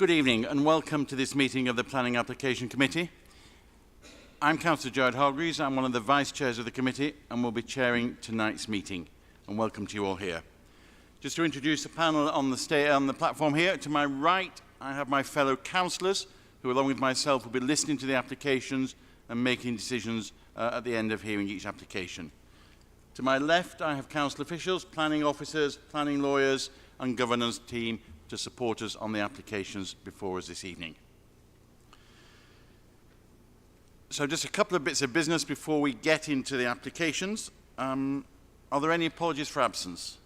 Good evening and welcome to this meeting of the Planning Application Committee. I'm Councillor Gerard Hargreaves. I'm one of the Vice Chairs of the committee and will be chairing tonight's meeting. And welcome to you all here. Just to introduce the panel on the platform here, to my right I have my fellow councillors who along with myself will be listening to the applications and making decisions at the end of hearing each application. To my left I have council officials, planning officers, planning lawyers and governance team to support us on the applications before us this evening. So just a couple of bits of business before we get into the applications. Are there any apologies for absence?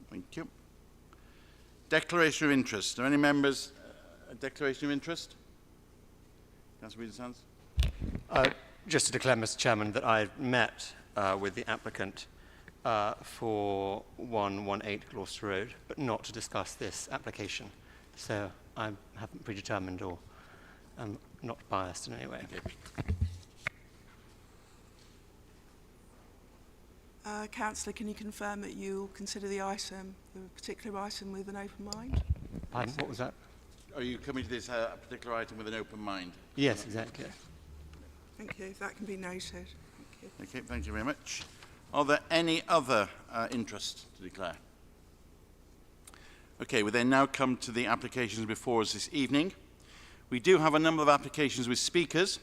Thank you. Declaration of interest. Are any members a declaration of interest? Councillor Reed-Sands. Just to declare, Mr. Chairman, that I met with the applicant for 118 Gloucester Road, but not to discuss this application. So I haven't predetermined or am not biased in any way. Okay. Councillor, can you confirm that you'll consider the particular item with an open mind? Pardon, what was that? Are you coming to this particular item with an open mind? Yes, exactly. Thank you. That can be noted. Thank you. Okay, thank you very much. Are there any other interests to declare? Okay, we then now come to the applications before us this evening. We do have a number of applications with speakers,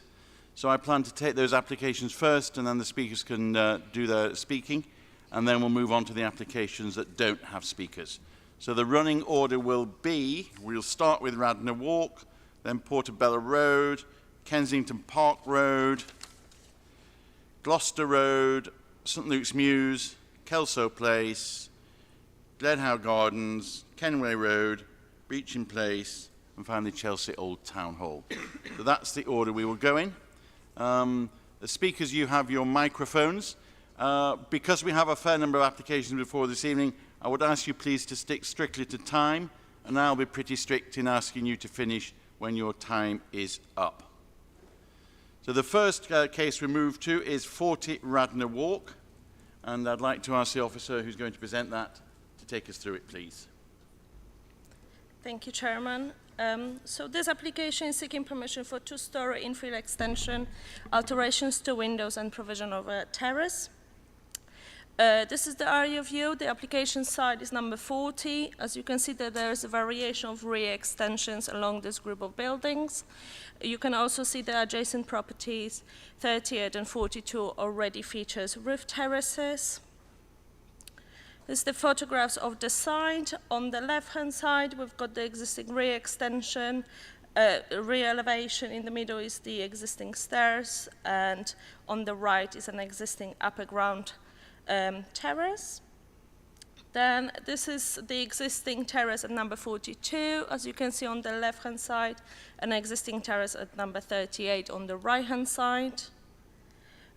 so I plan to take those applications first and then the speakers can do their speaking, and then we'll move on to the applications that don't have speakers. So the running order will be, we'll start with Radnor Walk, then Portobello Road, Kensington Park Road, Gloucester Road, St Luke's Mews, Kelso Place, Glenhowe Gardens, Kenway Road, Beeching Place, and finally Chelsea Old Town Hall. So that's the order we will go in. The speakers, you have your microphones. Because we have a fair number of applications before this evening, I would ask you please to stick strictly to time, and I'll be pretty strict in asking you to finish when your time is up. So the first case we move to is 40 Radnor Walk, and I'd like to ask the officer who's going to present that to take us through it, please. Thank you, Chairman. So this application is seeking permission for two-storey infill extension, alterations to windows and provision of a terrace. This is the area view. The application site is number 40. As you can see that there is a variation of rear extensions along this group of buildings. You can also see the adjacent properties, 38 and 42 already features roof terraces. This is the photographs of the site. On the left-hand side, we've got the existing rear extension, rear elevation. In the middle is the existing stairs, and on the right is an existing upper ground terrace. Then this is the existing terrace at number 42. As you can see on the left-hand side, an existing terrace at number 38 on the right-hand side.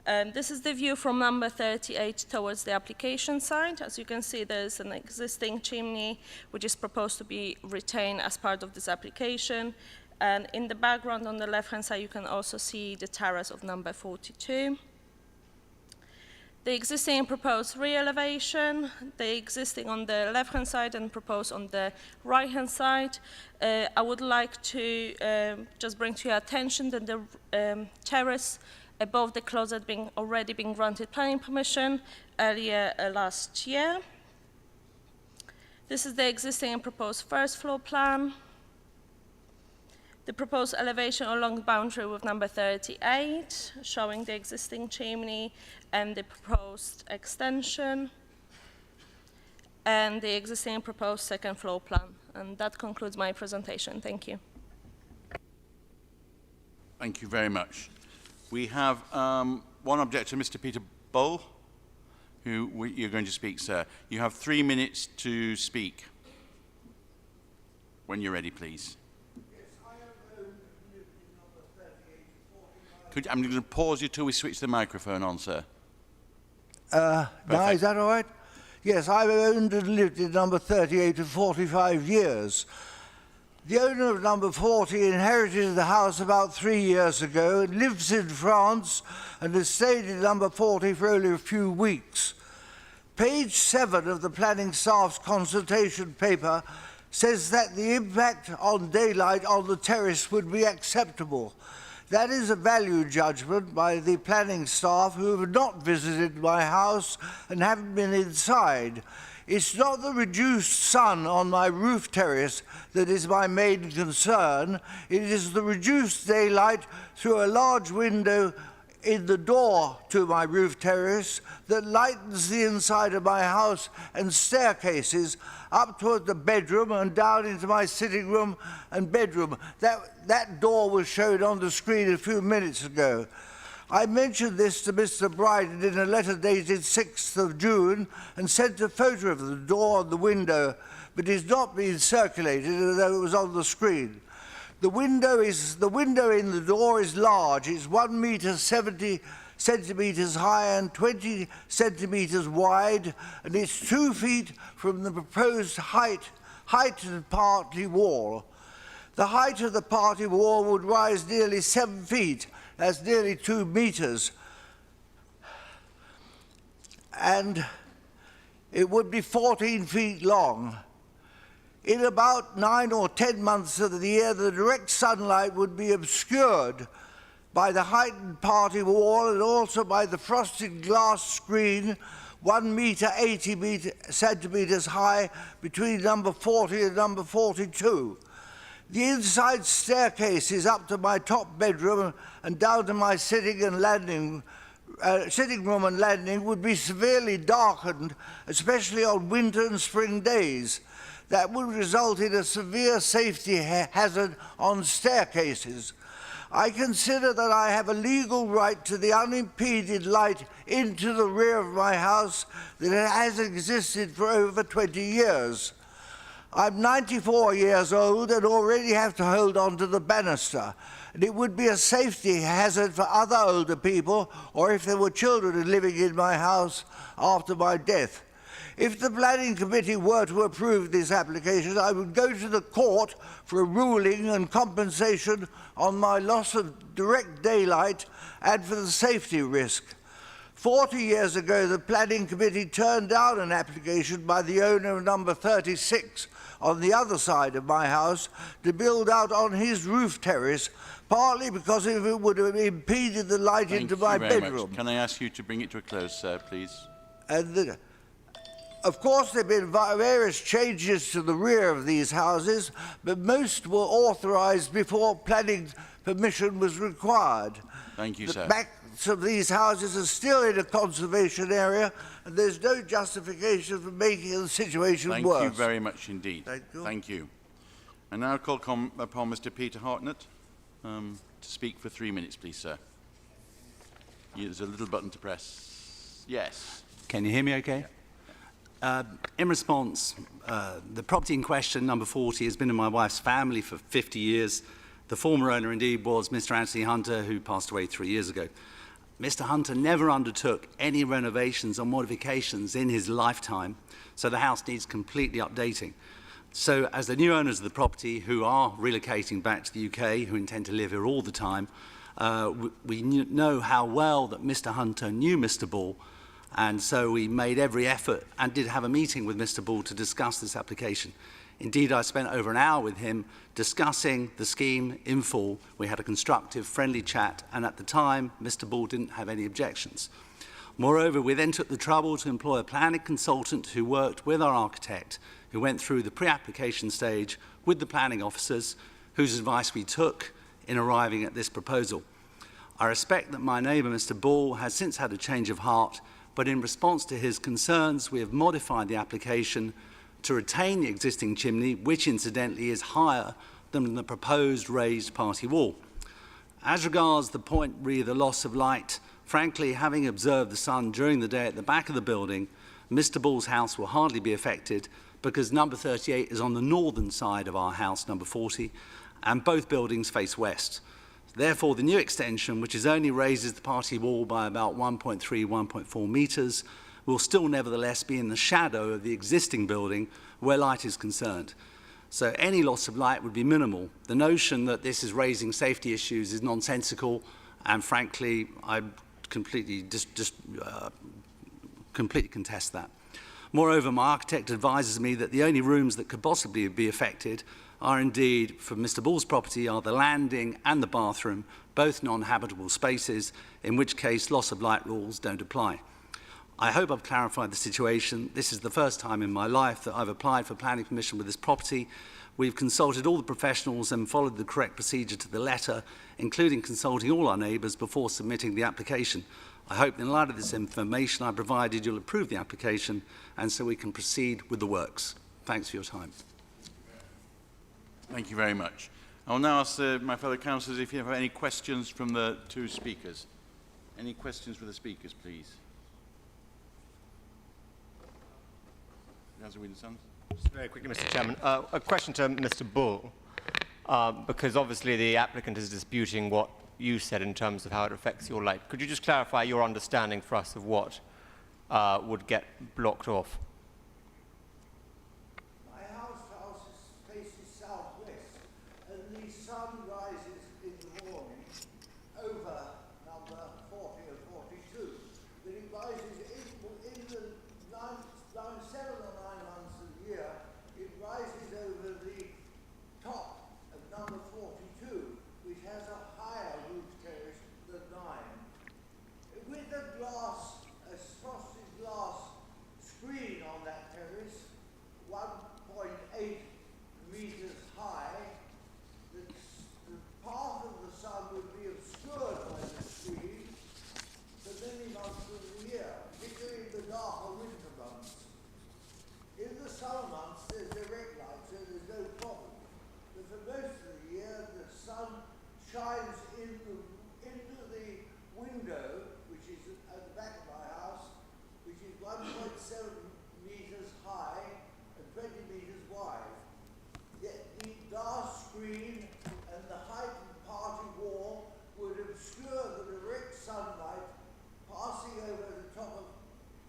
This is the view from number 38 towards the application site. As you can see, there's an existing chimney which is proposed to be retained as part of this application. And in the background on the left-hand side, you can also see the terrace of number 42. The existing and proposed rear elevation, the existing on the left-hand side and proposed on the right-hand side. I would like to just bring to your attention that the terrace above the closet already been granted planning permission earlier last year. This is the existing and proposed first floor plan. The proposed elevation along the boundary with number 38, showing the existing chimney and the proposed extension, and the existing and proposed second floor plan. And that concludes my presentation. Thank you. Thank you very much. We have one objector, Mr. Peter Bull, who you're going to speak, sir. You have 3 minutes to speak. When you're ready, please. I'm going to pause you till we switch the microphone on, sir. Now, is that all right? Yes, I've owned and lived in number 38 for 45 years. The owner of number 40 inherited the house about 3 years ago and lives in France and has stayed in number 40 for only a few weeks. Page 7 of the planning staff's consultation paper says that the impact on daylight on the terrace would be acceptable. That is a value judgment by the planning staff who have not visited my house and haven't been inside. It's not the reduced sun on my roof terrace that is my main concern. It is the reduced daylight through a large window in the door to my roof terrace that lightens the inside of my house and staircases up toward the bedroom and down into my sitting room and bedroom. That door was shown on the screen a few minutes ago. I mentioned this to Mr. Bryden in a letter dated 6th of June and sent a photo of the door and the window, but it's not been circulated, although it was on the screen. The window in the door is large. It's 1 meter 70 centimeters high and 20 centimeters wide, and it's 2 feet from the proposed height of the party wall. The height of the party wall would rise nearly 7 feet. That's nearly 2 meters. And it would be 14 feet long. In about 9 or 10 months of the year, the direct sunlight would be obscured by the heightened party wall and also by the frosted glass screen, 1 meter 80 centimeters high between number 40 and number 42. The inside staircases up to my top bedroom and down to my sitting room and landing would be severely darkened, especially on winter and spring days. That would result in a severe safety hazard on staircases. I consider that I have a legal right to the unimpeded light into the rear of my house that has existed for over 20 years. I'm 94 years old and already have to hold on to the banister, and it would be a safety hazard for other older people or if there were children living in my house after my death. If the planning committee were to approve this application, I would go to the court for a ruling and compensation on my loss of direct daylight and for the safety risk. 40 years ago, the planning committee turned down an application by the owner of number 36 on the other side of my house to build out on his roof terrace, partly because it would have impeded the light into my bedroom. Much. Can I ask you to bring it to a close, sir, please? And of course, there have been various changes to the rear of these houses, but most were authorised before planning permission was required. Thank you, sir. The backs of these houses are still in a conservation area, and there's no justification for making the situation worse. Thank you very much indeed. Thank you. Thank you. And now I call upon Mr. Peter Hartnett to speak for 3 minutes, please, sir. There's a little button to press. Yes. Can you hear me okay? In response, the property in question, number 40, has been in my wife's family for 50 years. The former owner, indeed, was Mr. Anthony Hunter, who passed away 3 years ago. Mr. Hunter never undertook any renovations or modifications in his lifetime, so the house needs completely updating. So as the new owners of the property, who are relocating back to the UK, who intend to live here all the time, we know how well that Mr. Hunter knew Mr. Ball, and so we made every effort and did have a meeting with Mr. Ball to discuss this application. Indeed, I spent over an hour with him discussing the scheme in full. We had a constructive, friendly chat, and at the time, Mr. Ball didn't have any objections. Moreover, we then took the trouble to employ a planning consultant who worked with our architect, who went through the pre-application stage with the planning officers, whose advice we took in arriving at this proposal. I respect that my neighbour, Mr. Ball, has since had a change of heart, but in response to his concerns, we have modified the application to retain the existing chimney, which incidentally is higher than the proposed raised party wall. As regards the point re the loss of light, frankly, having observed the sun during the day at the back of the building, Mr. Ball's house will hardly be affected because number 38 is on the northern side of our house, number 40, and both buildings face west. Therefore, the new extension, which is only raises the party wall by about 1.3, 1.4 metres, will still nevertheless be in the shadow of the existing building where light is concerned. So any loss of light would be minimal. The notion that this is raising safety issues is nonsensical, and frankly, I completely contest that. Moreover, my architect advises me that the only rooms that could possibly be affected are indeed, for Mr. Ball's property, are the landing and the bathroom, both non-habitable spaces, in which case loss of light rules don't apply. I hope I've clarified the situation. This is the first time in my life that I've applied for planning permission with this property. We've consulted all the professionals and followed the correct procedure to the letter, including consulting all our neighbours before submitting the application. I hope in light of this information I provided, you'll approve the application and so we can proceed with the works. Thanks for your time. Thank you very much. I will now ask my fellow councillors if you have any questions from the two speakers. Any questions for the speakers, please? Just very quickly, Mr. Chairman. A question to Mr. Bull, because obviously the applicant is disputing what you said in terms of how it affects your light. Could you just clarify your understanding for us of what would get blocked off? My house faces southwest, and the sun rises in the morning over number 40 and 42. But it rises in the 7 or 9 months of the year, it rises over the top of number 42, which has a higher roof terrace than 9. With a frosted glass screen on that terrace, 1.8 metres high, the path of the sun would be obscured by the screen for many months of the year, particularly in the darker winter months. In the summer months, there's direct light, so there's no problem. But for most of the year, the sun shines into the window, which is at the back of my house, which is 1.7 metres high and 20 metres wide. Yet the glass screen and the heightened party wall would obscure the direct sunlight passing over the top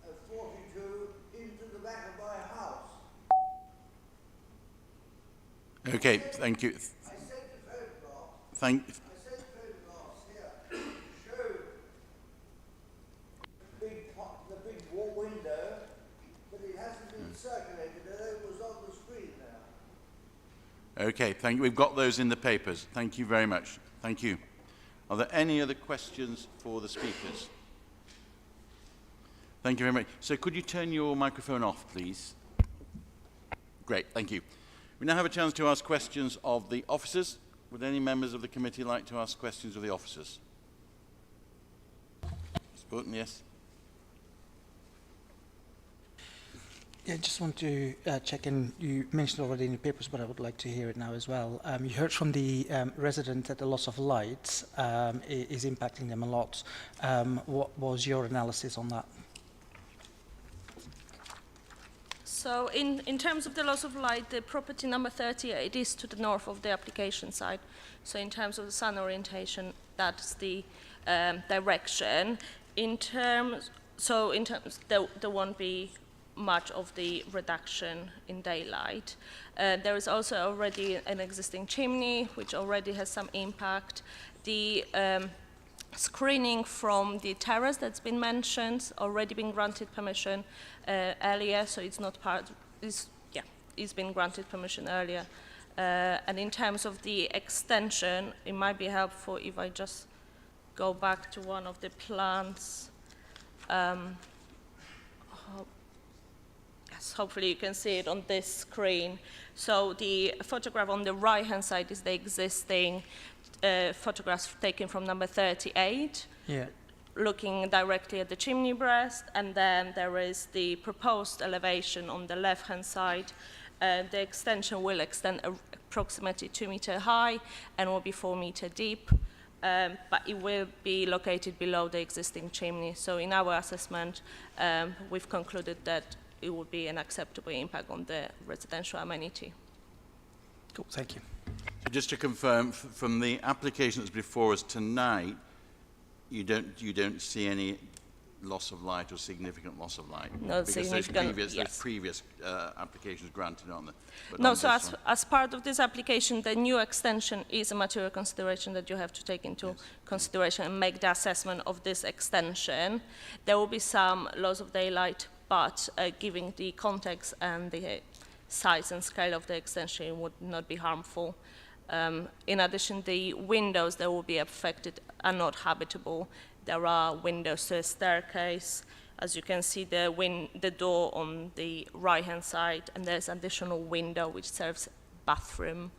of 42 into the back of my house. Okay, thank you. I sent the photograph. Thank. I sent photographs here to show the big wall window, but it hasn't been circulated, although it was on the screen now. Okay, thank you. We've got those in the papers. Thank you very much. Thank you. Are there any other questions for the speakers? Thank you very much. So could you turn your microphone off, please? Great, thank you. We now have a chance to ask questions of the officers. Would any members of the committee like to ask questions of the officers? Mr. Burton, yes. Yeah, I just want to check in. You mentioned already in the papers, but I would like to hear it now as well. You heard from the resident that the loss of light is impacting them a lot. What was your analysis on that? So in terms of the loss of light, the property number 38 is to the north of the application site. So in terms of the sun orientation, that's the direction. There won't be much of the reduction in daylight. There is also already an existing chimney, which already has some impact. The screening from the terrace that's been mentioned, already been granted permission earlier, so it's not part, it's been granted permission earlier. And in terms of the extension, it might be helpful if I just go back to one of the plans. Yes, hopefully you can see it on this screen. So the photograph on the right-hand side is the existing photographs taken from number 38, looking directly at the chimney breast, and then there is the proposed elevation on the left-hand side. The extension will extend approximately 2 meters high and will be 4 meters deep, but it will be located below the existing chimney. So in our assessment, we've concluded that it would be an acceptable impact on the residential amenity. Cool, thank you. So just to confirm, from the application that's before us tonight, you don't see any loss of light or significant loss of light? No, because significant, those previous applications granted on the... No, so as part of this application, the new extension is a material consideration that you have to take into consideration and make the assessment of this extension. There will be some loss of daylight, but given the context and the size and scale of the extension, it would not be harmful. In addition, the windows that will be affected are not habitable. There are windows to a staircase. As you can see, the door on the right-hand side, and there's additional window which serves bathroom,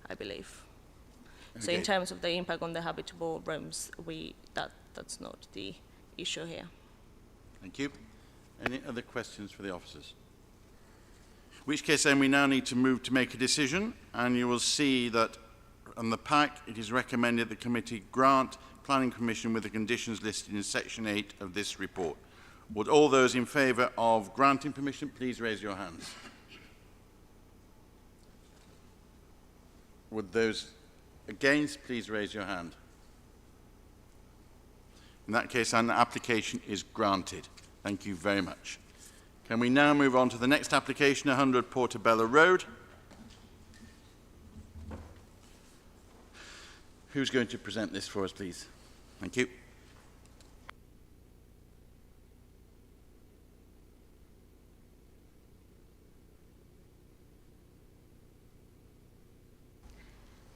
I believe. So in Okay. terms of the impact on the habitable rooms, that's not the issue here. Thank you. Any other questions for the officers? In which case then we now need to move to make a decision, and you will see that on the pack it is recommended the committee grant planning permission with the conditions listed in section 8 of this report. Would all those in favour of granting permission please raise your hands? Would those against please raise your hand? In that case, an application is granted. Thank you very much. Can we now move on to the next application, 100 Portobello Road? Who's going to present this for us, please? Thank you.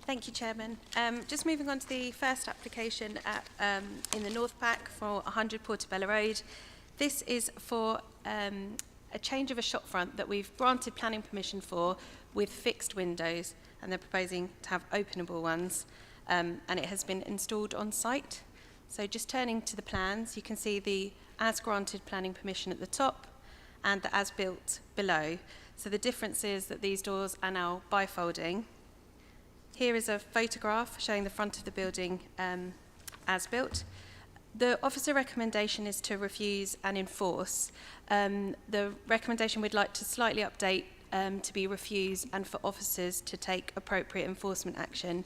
Thank you, Chairman. Just moving on to the first application in the North Pack for 100 Portobello Road. This is for a change of a shop front that we've granted planning permission for with fixed windows, and they're proposing to have openable ones, and it has been installed on site. So just turning to the plans, you can see the as-granted planning permission at the top and the as-built below. So the difference is that these doors are now bifolding. Here is a photograph showing the front of the building as built. The officer recommendation is to refuse and enforce. The recommendation we'd like to slightly update to be refuse and for officers to take appropriate enforcement action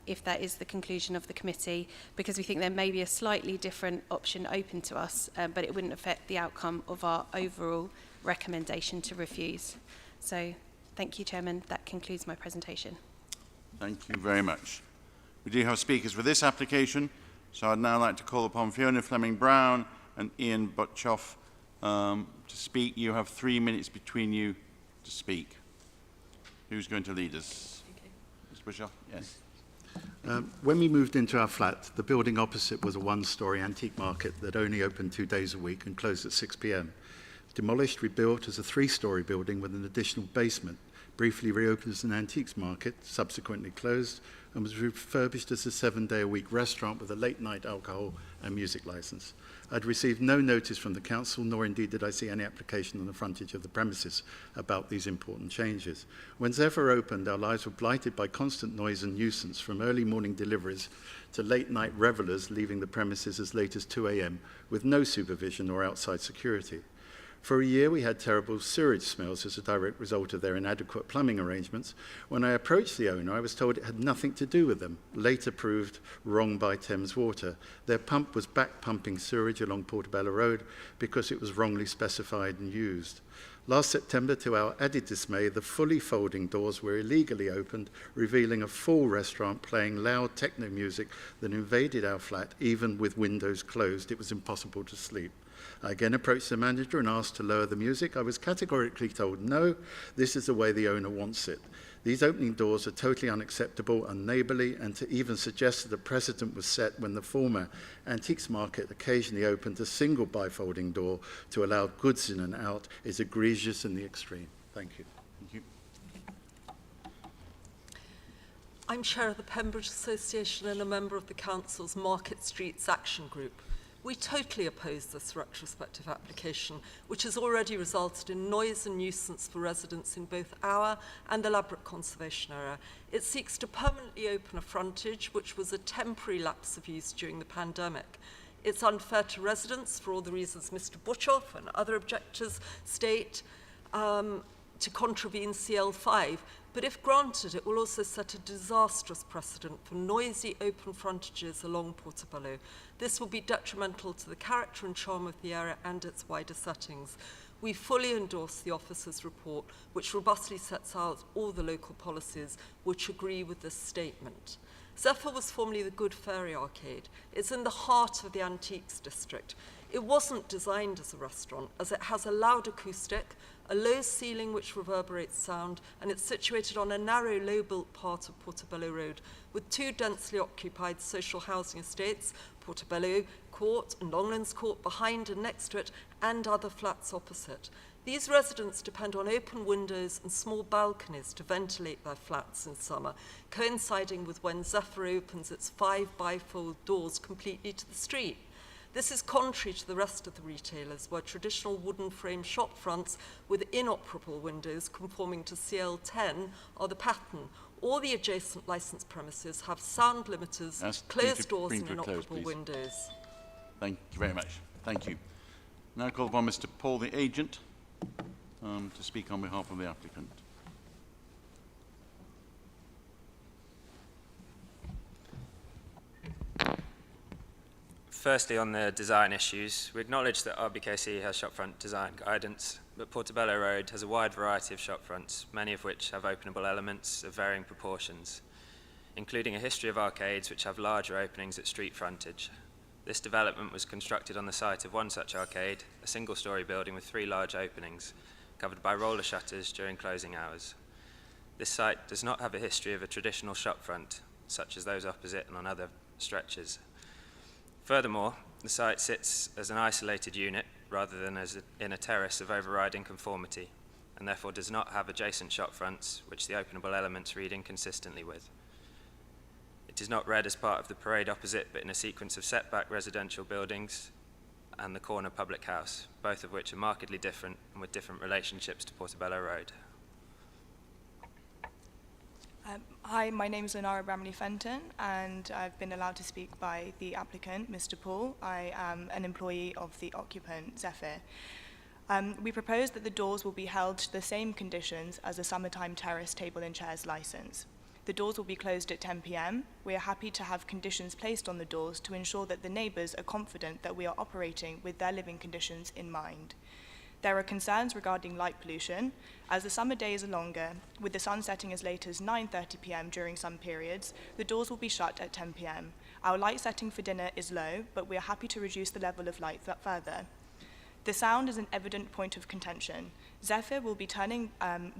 if that is the conclusion of the committee, because we think there may be a slightly different option open to us, but it wouldn't affect the outcome of our overall recommendation to refuse. So thank you, Chairman. That concludes my presentation. Thank you very much. We do have speakers for this application, so I'd now like to call upon Fiona Fleming-Brown and Ian Butchoff to speak. You have 3 minutes between you to speak. Who's going to lead us? Mr. Butchoff? Yes. When we moved into our flat, the building opposite was a one-storey antique market that only opened 2 days a week and closed at 6 p.m. Demolished, rebuilt as a 3-storey building with an additional basement. Briefly reopened as an antiques market, subsequently closed, and was refurbished as a 7-day-a-week restaurant with a late-night alcohol and music license. I'd received no notice from the council, nor indeed did I see any application on the frontage of the premises about these important changes. When Zephyr opened, our lives were blighted by constant noise and nuisance, from early morning deliveries to late-night revellers leaving the premises as late as 2 a.m. with no supervision or outside security. For a year, we had terrible sewage smells as a direct result of their inadequate plumbing arrangements. When I approached the owner, I was told it had nothing to do with them, later proved wrong by Thames Water. Their pump was back-pumping sewage along Portobello Road because it was wrongly specified and used. Last September, to our added dismay, the fully folding doors were illegally opened, revealing a full restaurant playing loud techno music that invaded our flat, even with windows closed. It was impossible to sleep. I again approached the manager and asked to lower the music. I was categorically told, no, this is the way the owner wants it. These opening doors are totally unacceptable, unneighbourly, and to even suggest that a precedent was set when the former antiques market occasionally opened a single bifolding door to allow goods in and out is egregious in the extreme. Thank you. Thank you. I'm chair of the Pembridge Association and a member of the Council's Market Streets Action Group. We totally oppose this retrospective application, which has already resulted in noise and nuisance for residents in both our and the Ladbroke Conservation Area. It seeks to permanently open a frontage, which was a temporary lapse of use during the pandemic. It's unfair to residents for all the reasons Mr. Butchoff and other objectors state, to contravene CL5, but if granted, it will also set a disastrous precedent for noisy open frontages along Portobello. This will be detrimental to the character and charm of the area and its wider settings. We fully endorse the officer's report, which robustly sets out all the local policies which agree with this statement. Zephyr was formerly the Good Fairy Arcade. It's in the heart of the Antiques District. It wasn't designed as a restaurant, as it has a loud acoustic, a low ceiling which reverberates sound, and it's situated on a narrow, low-built part of Portobello Road with two densely occupied social housing estates, Portobello Court and Longlands Court behind and next to it, and other flats opposite. These residents depend on open windows and small balconies to ventilate their flats in summer, coinciding with when Zephyr opens its 5 bifold doors completely to the street. This is contrary to the rest of the retailers, where traditional wooden frame shop fronts with inoperable windows conforming to CL10 are the pattern. All the adjacent licensed premises have sound limiters, closed doors and inoperable windows. Thank you very much. Thank you. Now I call upon Mr. Paul, the agent, to speak on behalf of the applicant. Firstly, on the design issues, we acknowledge that RBKC has shopfront design guidance, but Portobello Road has a wide variety of shopfronts, many of which have openable elements of varying proportions, including a history of arcades which have larger openings at street frontage. This development was constructed on the site of one such arcade, a single-storey building with 3 large openings, covered by roller shutters during closing hours. This site does not have a history of a traditional shopfront, such as those opposite and on other stretches. Furthermore, the site sits as an isolated unit rather than in a terrace of overriding conformity, and therefore does not have adjacent shopfronts which the openable elements read inconsistently with. It is not read as part of the parade opposite, but in a sequence of setback residential buildings and the corner public house, both of which are markedly different and with different relationships to Portobello Road. Hi, my name is Lenara Bramley-Fenton, and I've been allowed to speak by the applicant, Mr. Paul. I am an employee of the occupant, Zephyr. We propose that the doors will be held to the same conditions as a summertime terrace table and chairs license. The doors will be closed at 10 p.m. We are happy to have conditions placed on the doors to ensure that the neighbours are confident that we are operating with their living conditions in mind. There are concerns regarding light pollution, as the summer days are longer, with the sun setting as late as 9:30 p.m. during some periods. The doors will be shut at 10 p.m. Our light setting for dinner is low, but we are happy to reduce the level of light further. The sound is an evident point of contention. Zephyr will be turning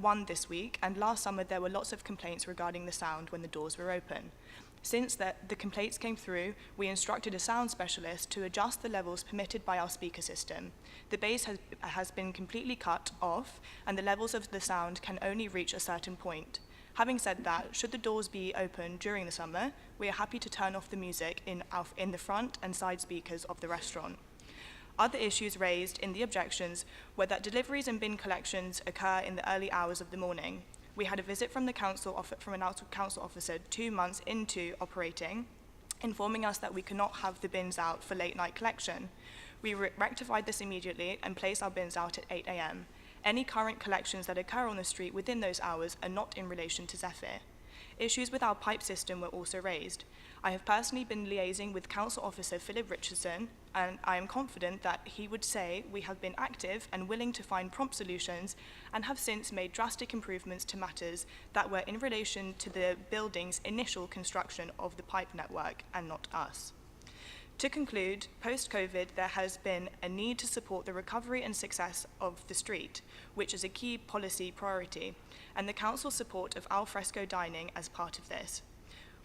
1 this week, and last summer there were lots of complaints regarding the sound when the doors were open. Since the complaints came through, we instructed a sound specialist to adjust the levels permitted by our speaker system. The bass has been completely cut off, and the levels of the sound can only reach a certain point. Having said that, should the doors be open during the summer, we are happy to turn off the music in the front and side speakers of the restaurant. Other issues raised in the objections were that deliveries and bin collections occur in the early hours of the morning. We had a visit from a council officer 2 months into operating, informing us that we could not have the bins out for late night collection. We rectified this immediately and placed our bins out at 8 a.m. Any current collections that occur on the street within those hours are not in relation to Zephyr. Issues with our pipe system were also raised. I have personally been liaising with Council Officer Philip Richardson, and I am confident that he would say we have been active and willing to find prompt solutions and have since made drastic improvements to matters that were in relation to the building's initial construction of the pipe network and not us. To conclude, post-COVID, there has been a need to support the recovery and success of the street, which is a key policy priority, and the Council's support of al fresco dining as part of this.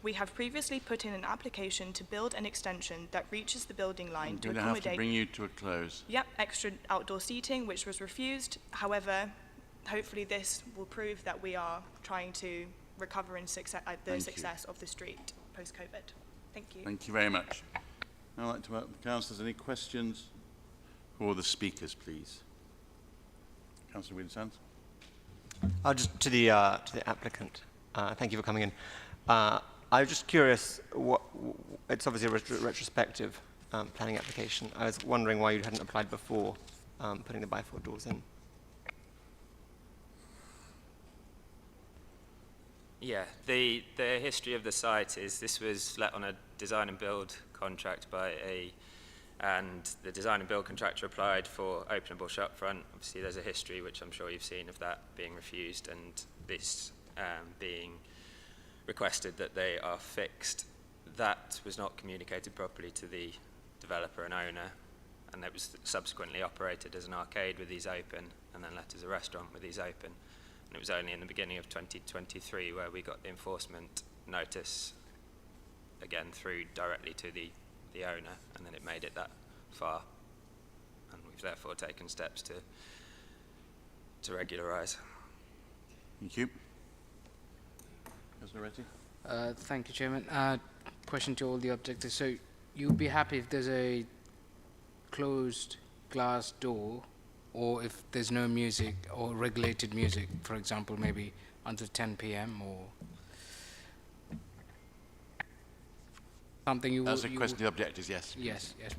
We have previously put in an application to build an extension that reaches the building line to accommodate... I'm going to have to bring you to a close. Yep, extra outdoor seating, which was refused. However, hopefully this will prove that we are trying to recover and success of the street post-COVID. Thank you. Thank you very much. I'd like to ask the councillors, any questions for the speakers, please? Councillor Williams-Sands. Just to the applicant, thank you for coming in. I'm just curious, it's obviously a retrospective planning application. I was wondering why you hadn't applied before putting the bifold doors in. Yeah, the history of the site is this was let on a design and build contract and the design and build contractor applied for openable shopfront. Obviously there's a history, which I'm sure you've seen, of that being refused and this being requested that they are fixed. That was not communicated properly to the developer and owner, and it was subsequently operated as an arcade with these open, and then let as a restaurant with these open. And it was only in the beginning of 2023 where we got the enforcement notice, again through directly to the owner, and then it made it that far. And we've therefore taken steps to regularise. Thank you. Councillor Retty? Thank you, Chairman. Question to all the objectors. So you'd be happy if there's a closed glass door, or if there's no music or regulated music, for example, maybe until 10 p.m. or something you That's a question to the objectors, yes. Yes, yes.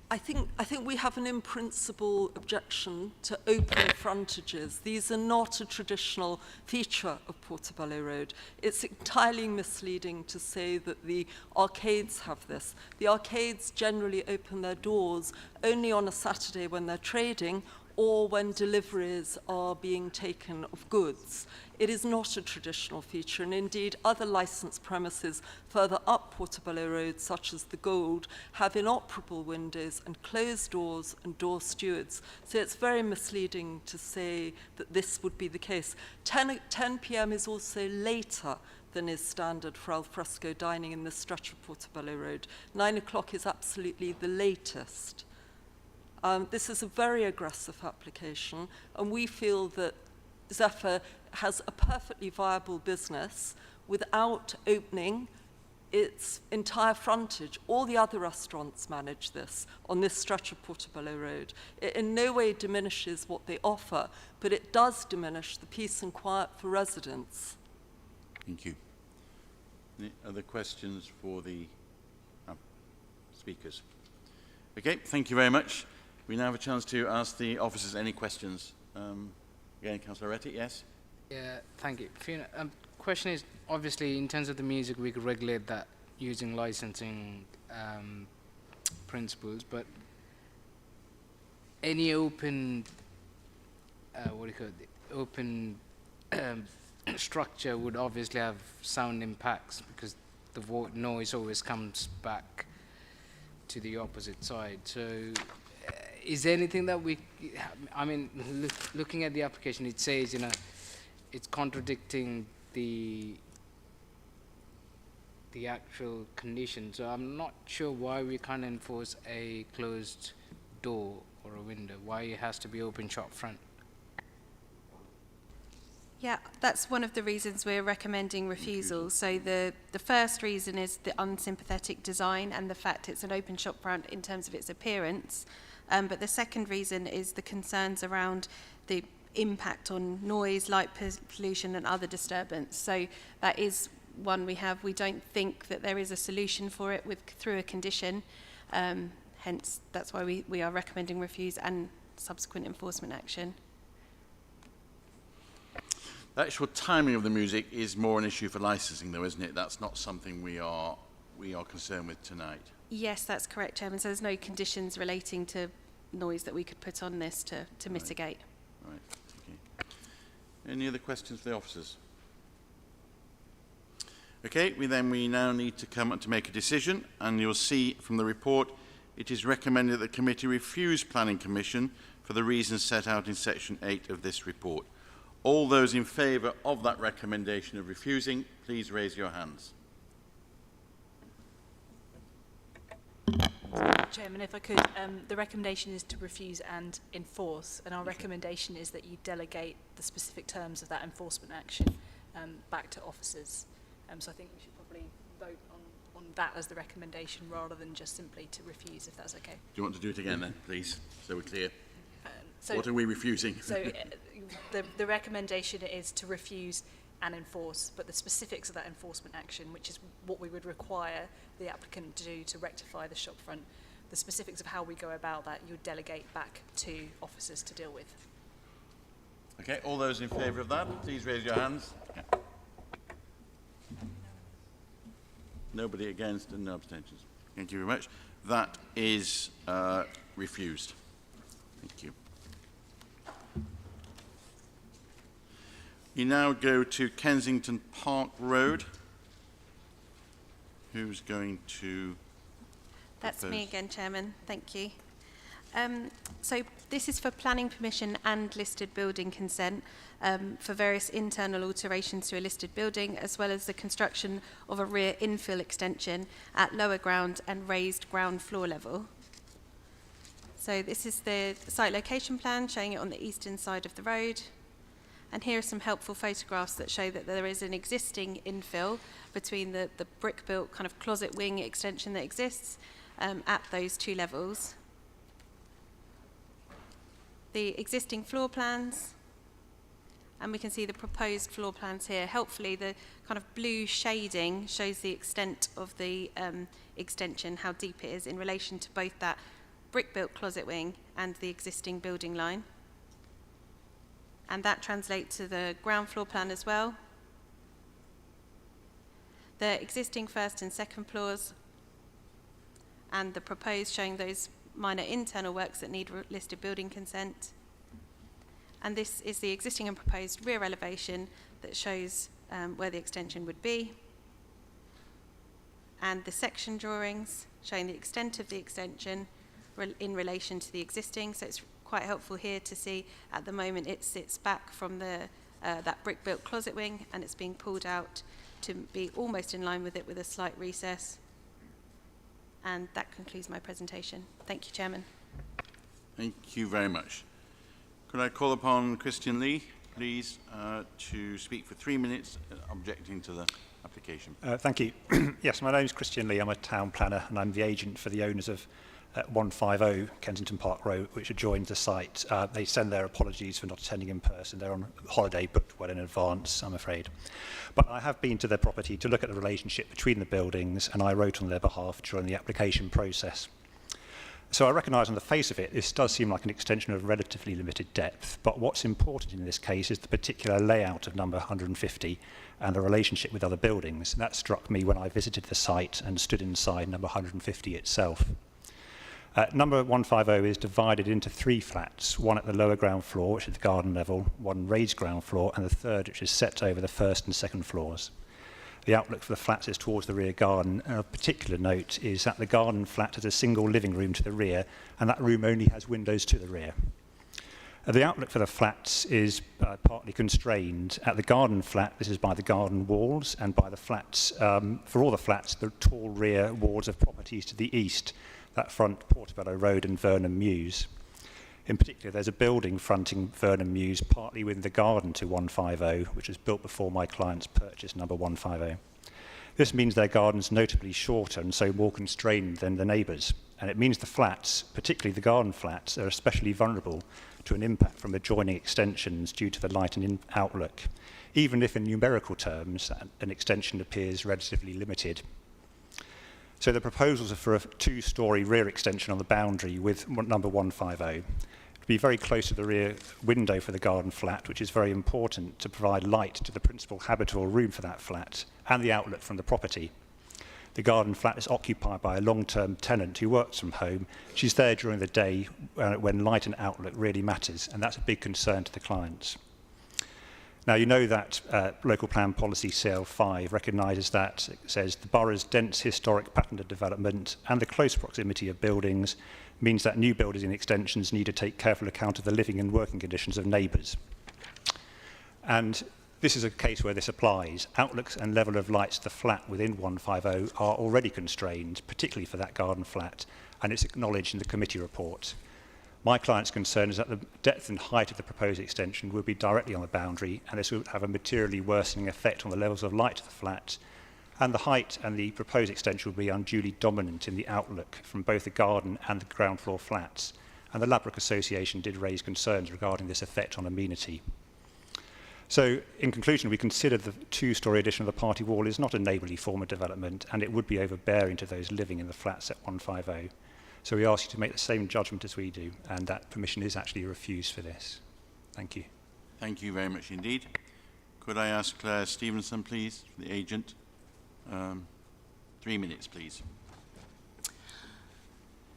I think we have an in-principle objection to open frontages. These are not a traditional feature of Portobello Road. It's entirely misleading to say that the arcades have this. The arcades generally open their doors only on a Saturday when they're trading or when deliveries are being taken of goods. It is not a traditional feature, and indeed other licensed premises further up Portobello Road, such as the Gold, have inoperable windows and closed doors and door stewards. So it's very misleading to say that this would be the case. 10 p.m. is also later than is standard for al fresco dining in this stretch of Portobello Road. 9 o'clock is absolutely the latest. This is a very aggressive application, and we feel that Zephyr has a perfectly viable business without opening its entire frontage. All the other restaurants manage this on this stretch of Portobello Road. It in no way diminishes what they offer, but it does diminish the peace and quiet for residents. Thank you. Any other questions for the speakers? Okay, thank you very much. We now have a chance to ask the officers any questions. Again, Councillor Retty, yes? Yeah, thank you. Fiona, question is, obviously, in terms of the music, we could regulate that using licensing principles, but any open, open structure would obviously have sound impacts, because the noise always comes back to the opposite side. So is there anything that we, I mean, looking at the application, it says, you know, it's contradicting the actual condition. So I'm not sure why we can't enforce a closed door or a window, why it has to be open shop front. Yeah, that's one of the reasons we're recommending refusal. So the first reason is the unsympathetic design and the fact it's an open shop front in terms of its appearance. But the second reason is the concerns around the impact on noise, light pollution and other disturbance. So that is one we have. We don't think that there is a solution for it through a condition. Hence, that's why we are recommending refuse and subsequent enforcement action. The actual timing of the music is more an issue for licensing, though, isn't it? That's not something we are concerned with tonight. Yes, that's correct, Chairman. So there's no conditions relating to noise that we could put on this to mitigate. Right. Okay. Any other questions for the officers? Okay, we now need to come to make a decision, and you'll see from the report it is recommended that the committee refuse Planning Commission for the reasons set out in section 8 of this report. All those in favour of that recommendation of refusing, please raise your hands. Chairman, if I could, the recommendation is to refuse and enforce, and our recommendation is that you delegate the specific terms of that enforcement action back to officers. So I think we should probably vote on that as the recommendation rather than just simply to refuse, if that's okay. Do you want to do it again then, please, so we're clear? So, what are we refusing? So the recommendation is to refuse and enforce, but the specifics of that enforcement action, which is what we would require the applicant to do to rectify the shopfront, the specifics of how we go about that, you would delegate back to officers to deal with. Okay, all those in favour of that, please raise your hands. Yeah. Nobody against and no abstentions. Thank you very much. That is refused. Thank you. You now go to Kensington Park Road. Who's going to That's propose? me again, Chairman. Thank you. So this is for planning permission and listed building consent for various internal alterations to a listed building, as well as the construction of a rear infill extension at lower ground and raised ground floor level. So this is the site location plan showing it on the eastern side of the road. And here are some helpful photographs that show that there is an existing infill between the brick-built kind of closet wing extension that exists at those two levels. The existing floor plans, and we can see the proposed floor plans here. Helpfully, the kind of blue shading shows the extent of the extension, how deep it is in relation to both that brick-built closet wing and the existing building line. And that translates to the ground floor plan as well. The existing first and second floors, and the proposed showing those minor internal works that need listed building consent. And this is the existing and proposed rear elevation that shows where the extension would be. And the section drawings showing the extent of the extension in relation to the existing. So it's quite helpful here to see at the moment it sits back from that brick-built closet wing, and it's being pulled out to be almost in line with it with a slight recess. And that concludes my presentation. Thank you, Chairman. Thank you very much. Could I call upon Christian Lee, please, to speak for 3 minutes, objecting to the application? Thank you. Yes, my name is Christian Lee. I'm a town planner, and I'm the agent for the owners of 150 Kensington Park Road, which adjoins the site. They send their apologies for not attending in person. They're on holiday, booked well in advance, I'm afraid. But I have been to their property to look at the relationship between the buildings, and I wrote on their behalf during the application process. So I recognise on the face of it, this does seem like an extension of relatively limited depth, but what's important in this case is the particular layout of number 150 and the relationship with other buildings. That struck me when I visited the site and stood inside number 150 itself. Number 150 is divided into 3 flats, one at the lower ground floor, which is the garden level, one raised ground floor, and the third, which is set over the first and second floors. The outlook for the flats is towards the rear garden. And of particular note is that the garden flat has a single living room to the rear, and that room only has windows to the rear. The outlook for the flats is partly constrained. At the garden flat, this is by the garden walls, and by the flats, for all the flats, the tall rear walls of properties to the east, that front Portobello Road and Vernon Mews. In particular, there's a building fronting Vernon Mews partly within the garden to 150, which was built before my clients purchased number 150. This means their garden's notably shorter and so more constrained than the neighbours, and it means the flats, particularly the garden flats, are especially vulnerable to an impact from adjoining extensions due to the light and outlook, even if in numerical terms an extension appears relatively limited. So the proposals are for a 2-storey rear extension on the boundary with number 150. To be very close to the rear window for the garden flat, which is very important to provide light to the principal habitable room for that flat and the outlet from the property. The garden flat is occupied by a long-term tenant who works from home. She's there during the day when light and outlook really matters, and that's a big concern to the clients. Now, you know that Local Plan Policy CL5 recognises that, it says, the borough's dense historic pattern of development and the close proximity of buildings means that new buildings and extensions need to take careful account of the living and working conditions of neighbours. And this is a case where this applies. Outlooks and level of lights to the flat within 150 are already constrained, particularly for that garden flat, and it's acknowledged in the committee report. My client's concern is that the depth and height of the proposed extension will be directly on the boundary, and this would have a materially worsening effect on the levels of light to the flat, and the height and the proposed extension will be unduly dominant in the outlook from both the garden and the ground floor flats, and the Ladbroke Association did raise concerns regarding this effect on amenity. So, in conclusion, we consider the 2-storey addition of the party wall is not a neighbourly form of development, and it would be overbearing to those living in the flats at 150. So we ask you to make the same judgment as we do, and that permission is actually refused for this. Thank you. Thank you very much indeed. Could I ask Claire Stevenson, please, the agent? 3 minutes, please.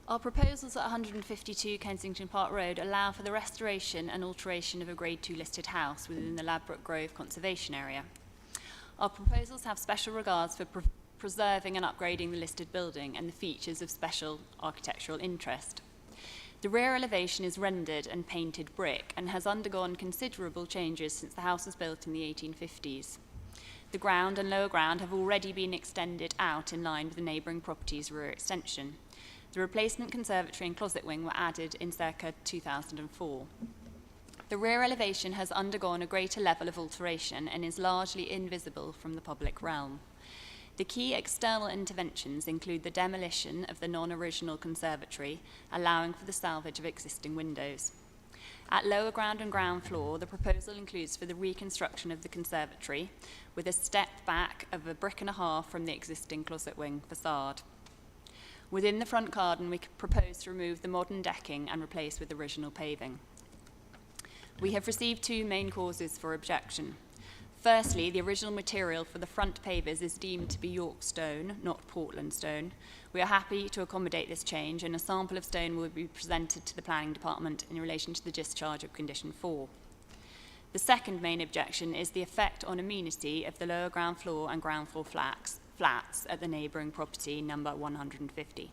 Our proposals at 152 Kensington Park Road allow for the restoration and alteration of a Grade 2 listed house within the Ladbroke Grove Conservation Area. Our proposals have special regards for preserving and upgrading the listed building and the features of special architectural interest. The rear elevation is rendered and painted brick and has undergone considerable changes since the house was built in the 1850s. The ground and lower ground have already been extended out in line with the neighbouring property's rear extension. The replacement conservatory and closet wing were added in circa 2004. The rear elevation has undergone a greater level of alteration and is largely invisible from the public realm. The key external interventions include the demolition of the non-original conservatory, allowing for the salvage of existing windows. At lower ground and ground floor, the proposal includes for the reconstruction of the conservatory with a step back of 1.5 bricks from the existing closet wing facade. Within the front garden, we propose to remove the modern decking and replace with original paving. We have received 2 main causes for objection. Firstly, the original material for the front pavers is deemed to be York stone, not Portland stone. We are happy to accommodate this change, and a sample of stone will be presented to the Planning Department in relation to the discharge of Condition 4. The second main objection is the effect on amenity of the lower ground floor and ground floor flats at the neighbouring property number 150.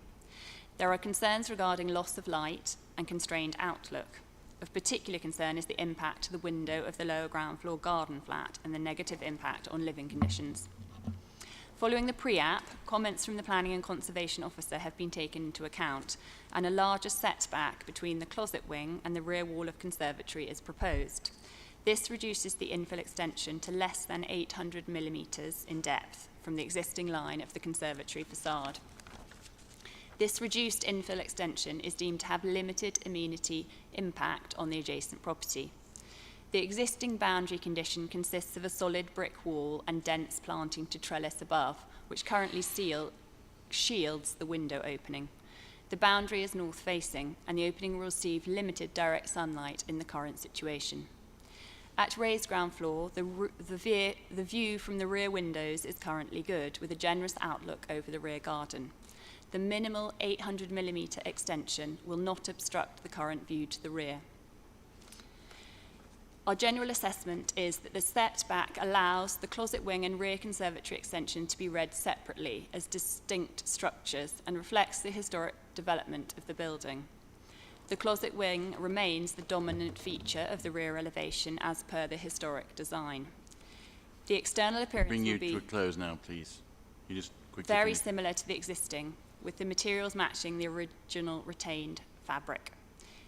There are concerns regarding loss of light and constrained outlook. Of particular concern is the impact to the window of the lower ground floor garden flat and the negative impact on living conditions. Following the pre-app, comments from the Planning and Conservation Officer have been taken into account, and a larger setback between the closet wing and the rear wall of conservatory is proposed. This reduces the infill extension to less than 800 millimetres in depth from the existing line of the conservatory facade. This reduced infill extension is deemed to have limited amenity impact on the adjacent property. The existing boundary condition consists of a solid brick wall and dense planting to trellis above, which currently shields the window opening. The boundary is north-facing, and the opening will receive limited direct sunlight in the current situation. At raised ground floor, the view from the rear windows is currently good, with a generous outlook over the rear garden. The minimal 800 millimetre extension will not obstruct the current view to the rear. Our general assessment is that the setback allows the closet wing and rear conservatory extension to be read separately as distinct structures and reflects the historic development of the building. The closet wing remains the dominant feature of the rear elevation as per the historic design. The external appearance Bring will you be to a close now, please. You just quickly very finish. similar to the existing, with the materials matching the original retained fabric.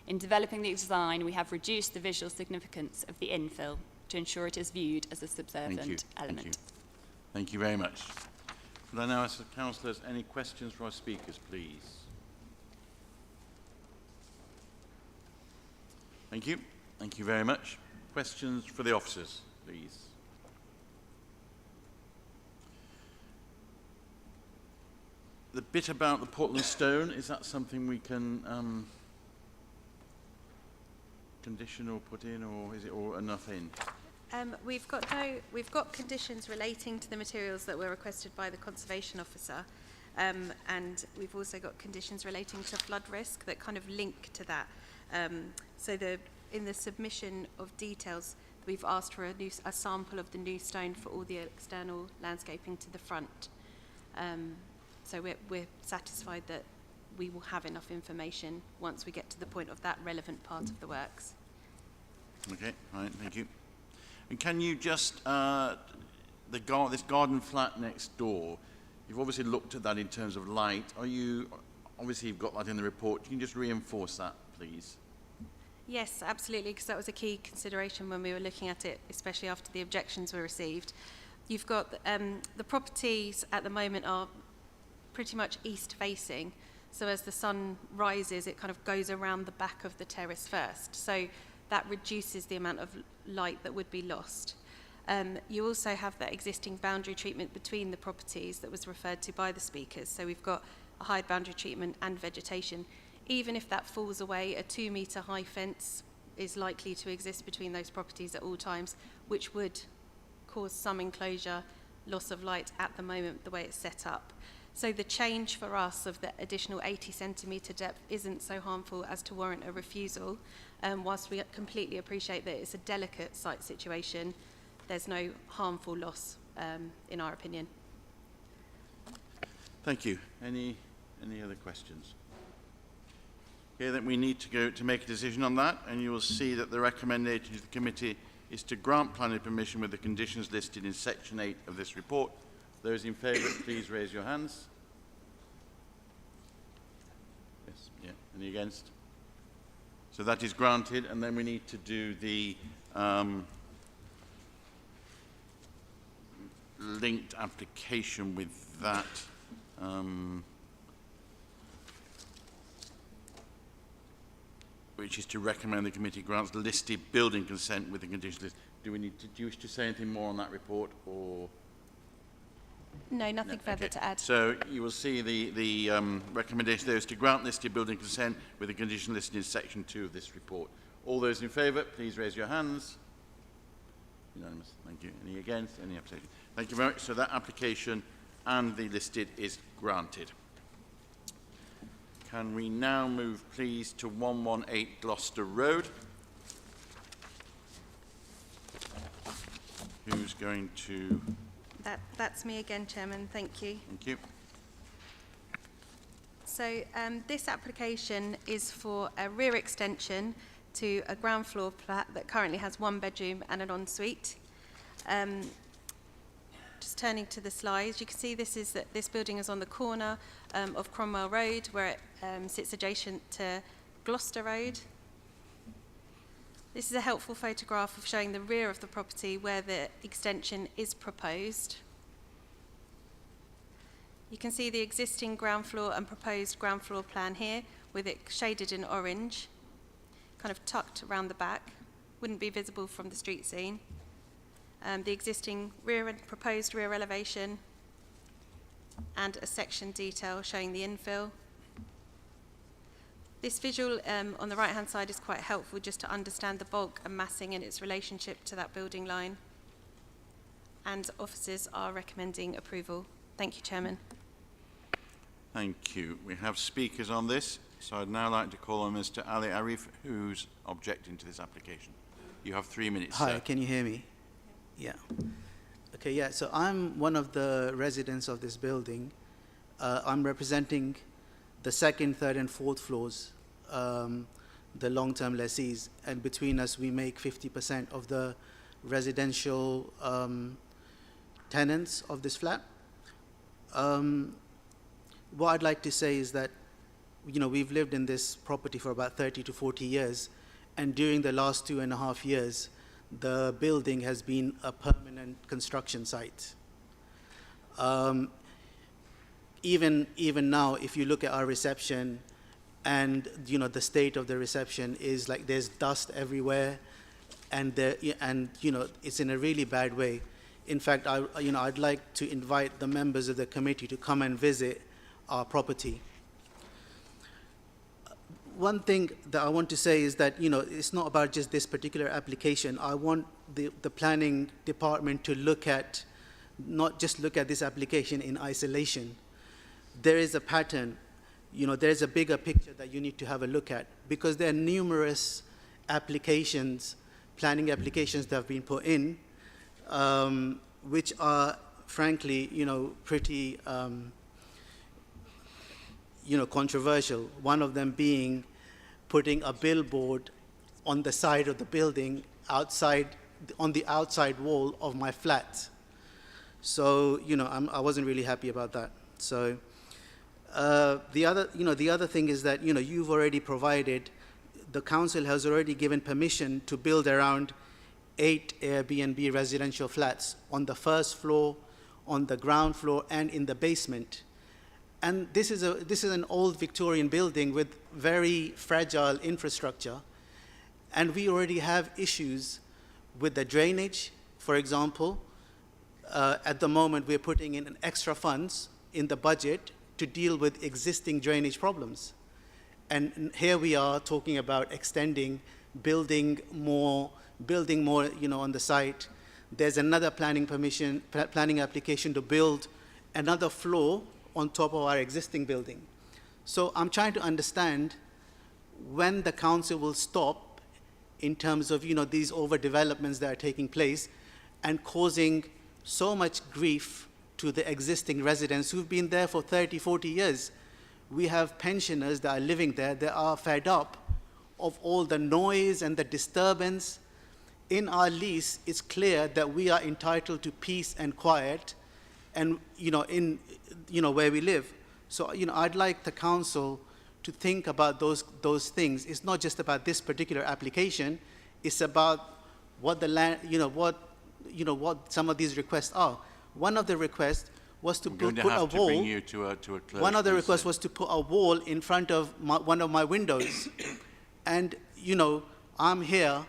In developing the design, we have reduced the visual significance of the infill to ensure it is viewed as a subservient element. Thank you. Thank you very much. Could I now ask the councillors any questions for our speakers, please? Thank you. Thank you very much. Questions for the officers, please. The bit about the Portland stone, is that something we can condition or put in, or is it all enough in? We've got conditions relating to the materials that were requested by the Conservation Officer, and we've also got conditions relating to flood risk that kind of link to that. So in the submission of details, we've asked for a sample of the new stone for all the external landscaping to the front. So we're satisfied that we will have enough information once we get to the point of that relevant part of the works. Okay, all right, thank you. And can you just, this garden flat next door, you've obviously looked at that in terms of light. Obviously you've got that in the report. Can you just reinforce that, please? Yes, absolutely, because that was a key consideration when we were looking at it, especially after the objections were received. You've got the properties at the moment are pretty much east-facing, so as the sun rises, it kind of goes around the back of the terrace first. So that reduces the amount of light that would be lost. You also have that existing boundary treatment between the properties that was referred to by the speakers. So we've got a high boundary treatment and vegetation. Even if that falls away, a 2-metre high fence is likely to exist between those properties at all times, which would cause some enclosure, loss of light at the moment, the way it's set up. So the change for us of the additional 80 centimetre depth isn't so harmful as to warrant a refusal. Whilst we completely appreciate that it's a delicate site situation, there's no harmful loss in our opinion. Thank you. Any other questions? Okay, then we need to go to make a decision on that, and you will see that the recommendation to the committee is to grant planning permission with the conditions listed in section 8 of this report. Those in favour, please raise your hands. Yes, yeah. Any against? So that is granted, and then we need to do the linked application with that. Which is to recommend the committee grants listed building consent with the conditions list. Do you wish to say anything more on that report, or? No, nothing further to add. So you will see the recommendation there is to grant listed building consent with the condition listed in section 2 of this report. All those in favour, please raise your hands. Unanimous. Thank you. Any against? Any abstention? Thank you very much. So that application and the listed is granted. Can we now move, please, to 118 Gloucester Road? Who's going to... That's me again, Chairman. Thank you. Thank you. So this application is for a rear extension to a ground floor flat that currently has 1 bedroom and an ensuite. Just turning to the slides, you can see this building is on the corner of Cromwell Road, where it sits adjacent to Gloucester Road. This is a helpful photograph of showing the rear of the property where the extension is proposed. You can see the existing ground floor and proposed ground floor plan here, with it shaded in orange, kind of tucked around the back, wouldn't be visible from the street scene. The existing rear and proposed rear elevation, and a section detail showing the infill. This visual on the right-hand side is quite helpful just to understand the bulk and massing and its relationship to that building line. And officers are recommending approval. Thank you, Chairman. Thank you. We have speakers on this, so I'd now like to call on Mr. Ali Arif, who's objecting to this application. You have 3 minutes, Hi, sir. can you hear me? Yeah. Okay, yeah, so I'm one of the residents of this building. I'm representing the 2nd, 3rd, and 4th floors, the long-term lessees, and between us we make 50% of the residential tenants of this flat. What I'd like to say is that, you know, we've lived in this property for about 30 to 40 years, and during the last 2.5 years, the building has been a permanent construction site. Even now, if you look at our reception, and you know the state of the reception is like there's dust everywhere, and you know it's in a really bad way. In fact, I'd like to invite the members of the committee to come and visit our property. One thing that I want to say is that, you know, it's not about just this particular application. I want the planning department to not just look at this application in isolation. There is a pattern, you know, there's a bigger picture that you need to have a look at, because there are numerous applications, planning applications that have been put in, which are frankly, you know, pretty, controversial. One of them being putting a billboard on the side of the building on the outside wall of my flat. So, you know, I wasn't really happy about that. So the other thing is that, you know, you've already provided, the council has already given permission to build around 8 Airbnb residential flats on the 1st floor, on the ground floor, and in the basement. And this is an old Victorian building with very fragile infrastructure, and we already have issues with the drainage. For example, at the moment we're putting in extra funds in the budget to deal with existing drainage problems, and here we are talking about extending, building more, you know, on the site. There's another planning application to build another floor on top of our existing building. So I'm trying to understand when the council will stop in terms of, these overdevelopments that are taking place and causing so much grief to the existing residents who've been there for 30, 40 years. We have pensioners that are living there that are fed up of all the noise and the disturbance. In our lease, it's clear that we are entitled to peace and quiet and, where we live. So, I'd like the council to think about those things. It's not just about this particular application. It's about what the land, what some of these requests are. One of the requests was to put a wall. Bring you to a close. One of the requests was to put a wall in front of one of my windows. And, I'm here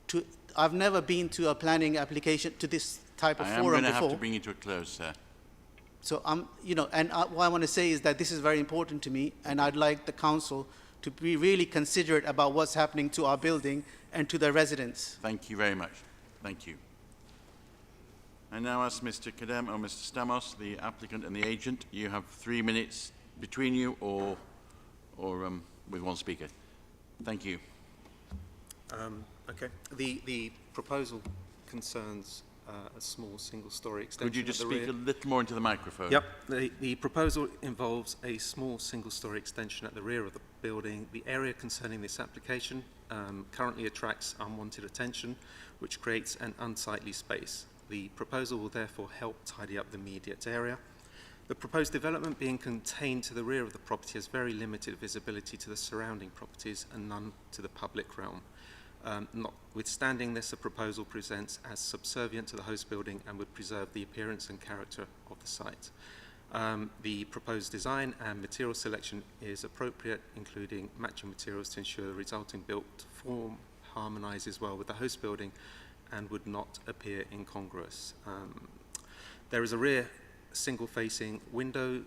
to, I've never been to a planning application to this type of forum before. I am going to have to bring you to a close, sir. So what I want to say is that this is very important to me, and I'd like the council to be really considerate about what's happening to our building and to the residents. Thank you very much. Thank you. I now ask Mr. Kadem or Mr. Stamos, the applicant and the agent. You have 3 minutes between you or with one speaker. Thank you. Okay. The proposal concerns a small single-storey extension. Could you just speak a little more into the microphone? Yep. The proposal involves a small single-storey extension at the rear of the building. The area concerning this application currently attracts unwanted attention, which creates an unsightly space. The proposal will therefore help tidy up the immediate area. The proposed development being contained to the rear of the property has very limited visibility to the surrounding properties and none to the public realm. Notwithstanding this, the proposal presents as subservient to the host building and would preserve the appearance and character of the site. The proposed design and material selection is appropriate, including matching materials to ensure the resulting built form harmonizes well with the host building and would not appear incongruous. There is a rear single-facing window,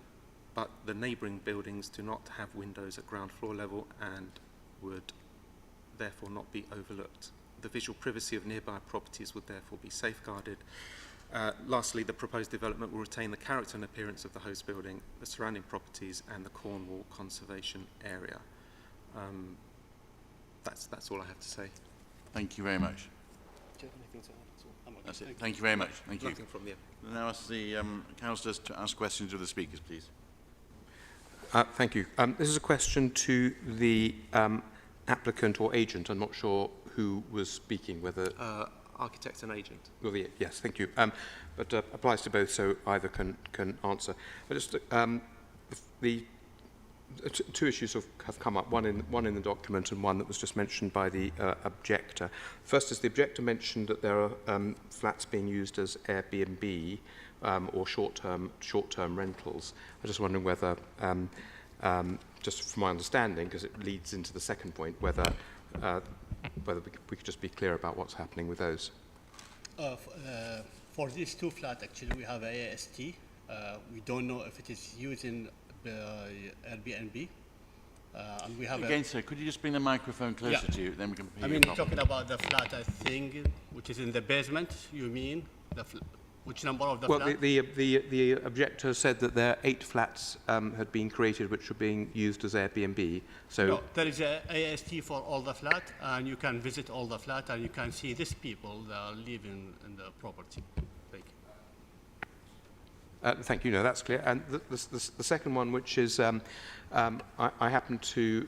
but the neighbouring buildings do not have windows at ground floor level and would therefore not be overlooked. The visual privacy of nearby properties would therefore be safeguarded. Lastly, the proposed development will retain the character and appearance of the host building, the surrounding properties and the Cornwall Conservation Area. That's all I have to say. Thank you very much. Do you have anything to add? That's it. Thank you very much. Thank you. Nothing from you. Now ask the councillors to ask questions of the speakers, please. Thank you. This is a question to the applicant or agent. I'm not sure who was speaking, whether... Architect and agent. Well, yes, thank you. But applies to both, so either can answer. But just the two issues have come up, one in the document and one that was just mentioned by the objector. First is the objector mentioned that there are flats being used as Airbnb or short-term rentals. I'm just wondering whether, just from my understanding, because it leads into the second point, whether we could just be clear about what's happening with those. For these two flats, actually, we have AST. We don't know if it is using Airbnb. And we have Again, sir, could you just bring the microphone closer to you, then we can hear you. I mean, talking about the flat, I think, which is in the basement, you mean? Which number of the flat? Well, the objector said that there 8 flats had been created which were being used as Airbnb. So no, there is a AST for all the flat, and you can visit all the flat, and you can see these people that are living in the property. Thank you. Thank you. No, that's clear. And the second one, which is, I happen to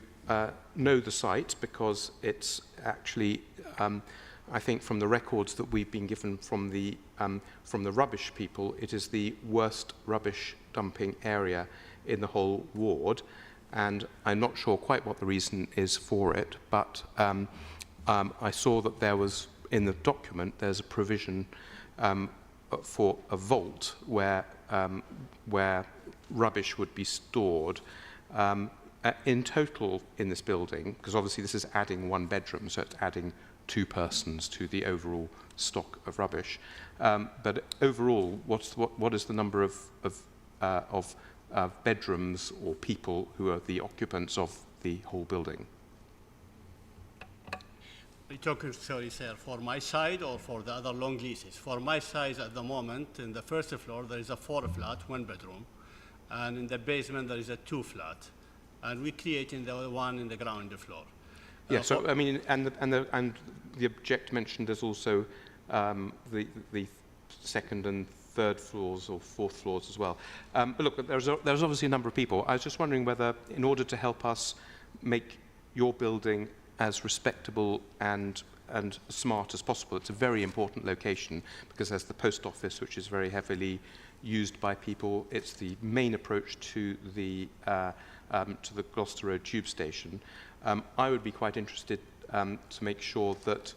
know the site because it's actually, I think, from the records that we've been given from the rubbish people, it is the worst rubbish dumping area in the whole ward, and I'm not sure quite what the reason is for it, but I saw that there was, in the document, there's a provision for a vault where rubbish would be stored. In total in this building, because obviously this is adding 1 bedroom, so it's adding 2 persons to the overall stock of rubbish. But overall, what is the number of bedrooms or people who are the occupants of the whole building? Are you talking, sorry, sir, for my side or for the other long leases? For my side, at the moment, in the first floor, there is a 4 flat, 1 bedroom, and in the basement there is a 2 flat, and we're creating the one in the ground floor. Yeah, so I mean, and the object mentioned there's also the second and third floors or fourth floors as well. But look, there's obviously a number of people. I was just wondering whether, in order to help us make your building as respectable and smart as possible, it's a very important location because there's the post office, which is very heavily used by people. It's the main approach to the Gloucester Road tube station. I would be quite interested to make sure that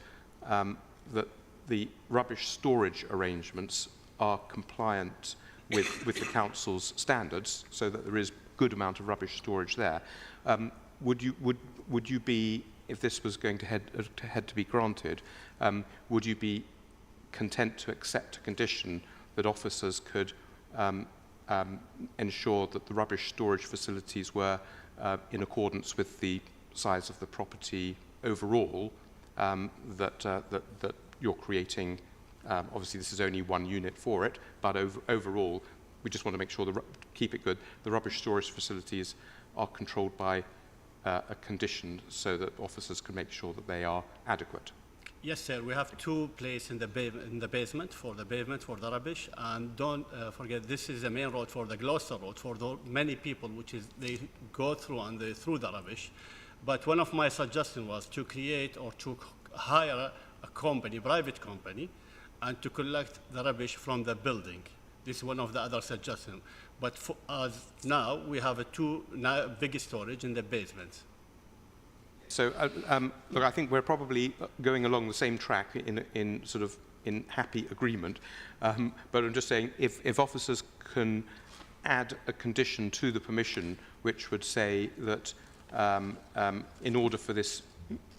that the rubbish storage arrangements are compliant with the council's standards, so that there is good amount of rubbish storage there. Would you be, if this was going to head to be granted, would you be content to accept a condition that officers could ensure that the rubbish storage facilities were in accordance with the size of the property overall that you're creating? Obviously, this is only one unit for it, but overall, we just want to make sure keep it good. The rubbish storage facilities are controlled by a condition so that officers can make sure that they are adequate. Yes, sir. We have 2 places in the basement for the rubbish, and don't forget this is the main road for the Gloucester Road for many people, which is they go through and they through the rubbish. But one of my suggestions was to create or to hire a company, private company, and to collect the rubbish from the building. This is one of the other suggestions. But for us now, we have 2 big storage in the basement. So, look, I think we're probably going along the same track in happy agreement. But I'm just saying, if officers can add a condition to the permission, which would say that in order for this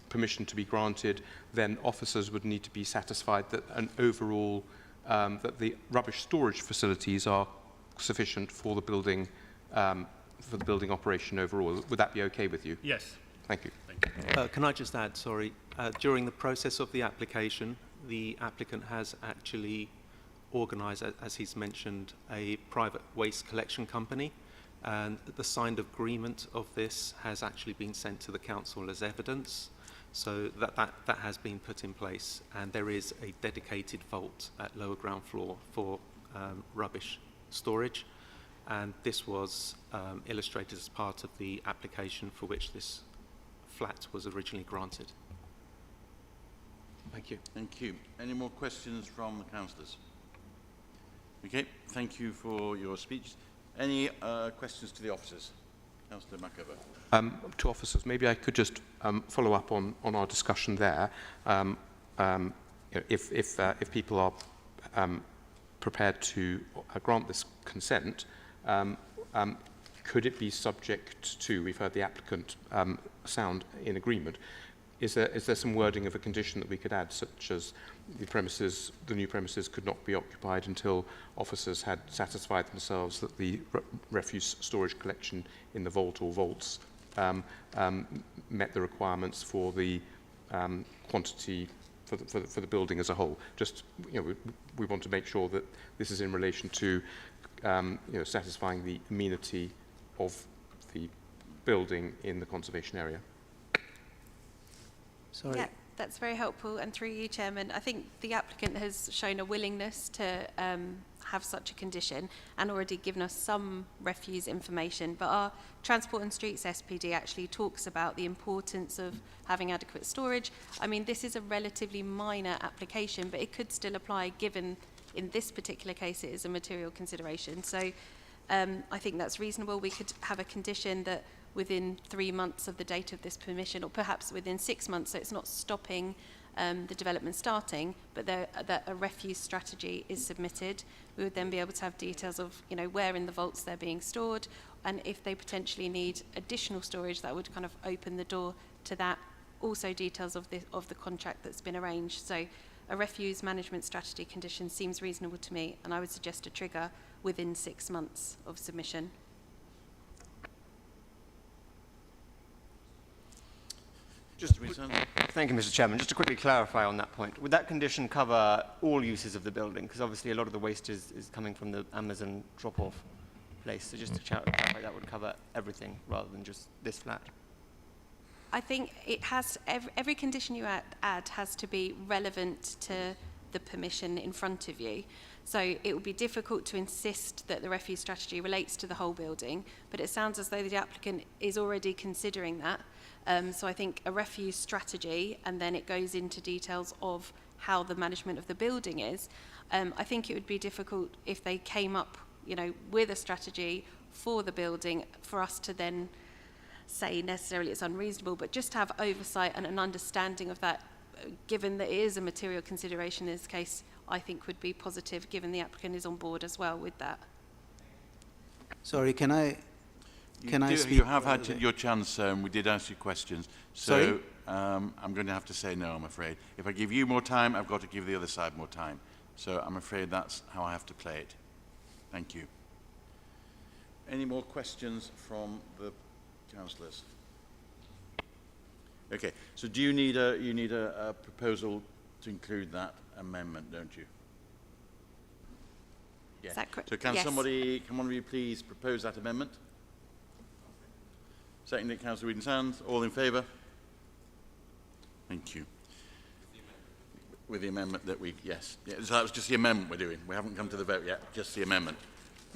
permission to be granted, then officers would need to be satisfied that an overall that the rubbish storage facilities are sufficient for the building operation overall. Would that be okay with you? Yes. Thank you. Can I just add, sorry, during the process of the application, the applicant has actually organised, as he's mentioned, a private waste collection company, and the signed agreement of this has actually been sent to the council as evidence. So that has been put in place, and there is a dedicated vault at lower ground floor for rubbish storage, and this was illustrated as part of the application for which this flat was originally granted. Thank you. Thank you. Any more questions from the councillors? Okay, thank you for your speech. Any questions to the officers? Councillor Mackover. To officers, maybe I could just follow up on our discussion there. If people are prepared to grant this consent, could it be subject to, we've heard the applicant sound in agreement, is there some wording of a condition that we could add, such as the new premises could not be occupied until officers had satisfied themselves that the refuse storage collection in the vault or vaults met the requirements for the quantity for the building as a whole? Just, we want to make sure that this is in relation to satisfying the amenity of the building in the conservation area. Sorry. Yeah, that's very helpful. And through you, Chairman, I think the applicant has shown a willingness to have such a condition and already given us some refuse information. But our Transport and Streets SPD actually talks about the importance of having adequate storage. I mean, this is a relatively minor application, but it could still apply given in this particular case it is a material consideration. So I think that's reasonable. We could have a condition that within 3 months of the date of this permission, or perhaps within 6 months, so it's not stopping the development starting, but that a refuse strategy is submitted. We would then be able to have details of, where in the vaults they're being stored, and if they potentially need additional storage, that would kind of open the door to that. Also details of the contract that's been arranged. So a refuse management strategy condition seems reasonable to me, and I would suggest a trigger within 6 months of submission. Thank you, Mr. Chairman. Just to quickly clarify on that point, would that condition cover all uses of the building? Because obviously a lot of the waste is coming from the Amazon drop-off place. So just to clarify, that would cover everything rather than just this flat. I think it has, every condition you add has to be relevant to the permission in front of you. So it would be difficult to insist that the refuse strategy relates to the whole building, but it sounds as though the applicant is already considering that. So I think a refuse strategy, and then it goes into details of how the management of the building is. I think it would be difficult if they came up, with a strategy for the building for us to then say necessarily it's unreasonable, but just to have oversight and an understanding of that, given that it is a material consideration in this case, I think would be positive, given the applicant is on board as well with that. Sorry, can I speak? You have had your chance. We did ask you questions. So Sorry? I'm going to have to say no, I'm afraid. If I give you more time, I've got to give the other side more time. So I'm afraid that's how I have to play it. Thank you. Any more questions from the councillors? Okay, so do you need a proposal to include that amendment, don't you? Yeah. Is that correct? So can Yes. one of you please propose that amendment? Seconded, Councillor Whedon-Sands. All in favour? Thank you. With the amendment that yes. Yeah, so that was just the amendment we're doing. We haven't come to the vote yet, just the amendment.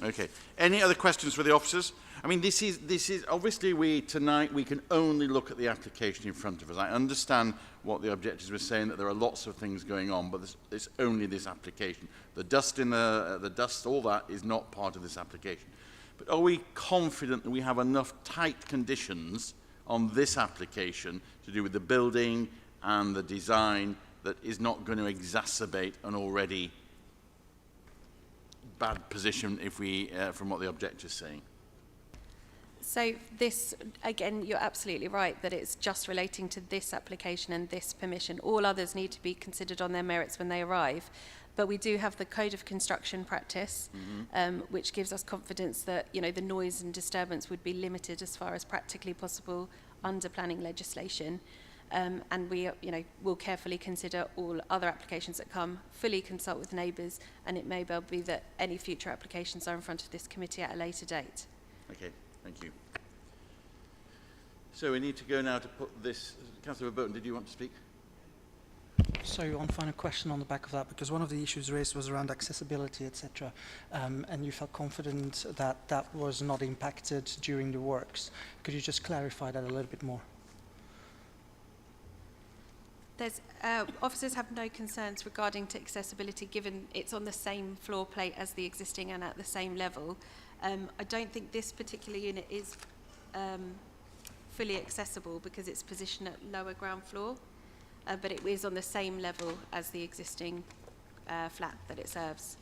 Okay. Any other questions for the officers? I mean, this is obviously tonight we can only look at the application in front of us. I understand what the objectors were saying, that there are lots of things going on, but it's only this application. The dust all that is not part of this application. But are we confident that we have enough tight conditions on this application to do with the building and the design that is not going to exacerbate an already bad position if we, from what the objector is saying? So this, again, you're absolutely right that it's just relating to this application and this permission. All others need to be considered on their merits when they arrive. But we do have the Code of Construction Practice, which gives us confidence that, the noise and disturbance would be limited as far as practically possible under planning legislation. And we, will carefully consider all other applications that come, fully consult with neighbours, and it may well be that any future applications are in front of this committee at a later date. Okay, thank you. So we need to go now to put this. Councillor Burton, did you want to speak? So one final question on the back of that, because one of the issues raised was around accessibility, etc., and you felt confident that that was not impacted during the works. Could you just clarify that a little bit more? Officers have no concerns regarding to accessibility, given it's on the same floor plate as the existing and at the same level. I don't think this particular unit is fully accessible because it's positioned at lower ground floor, but it is on the same level as the existing flat that it serves.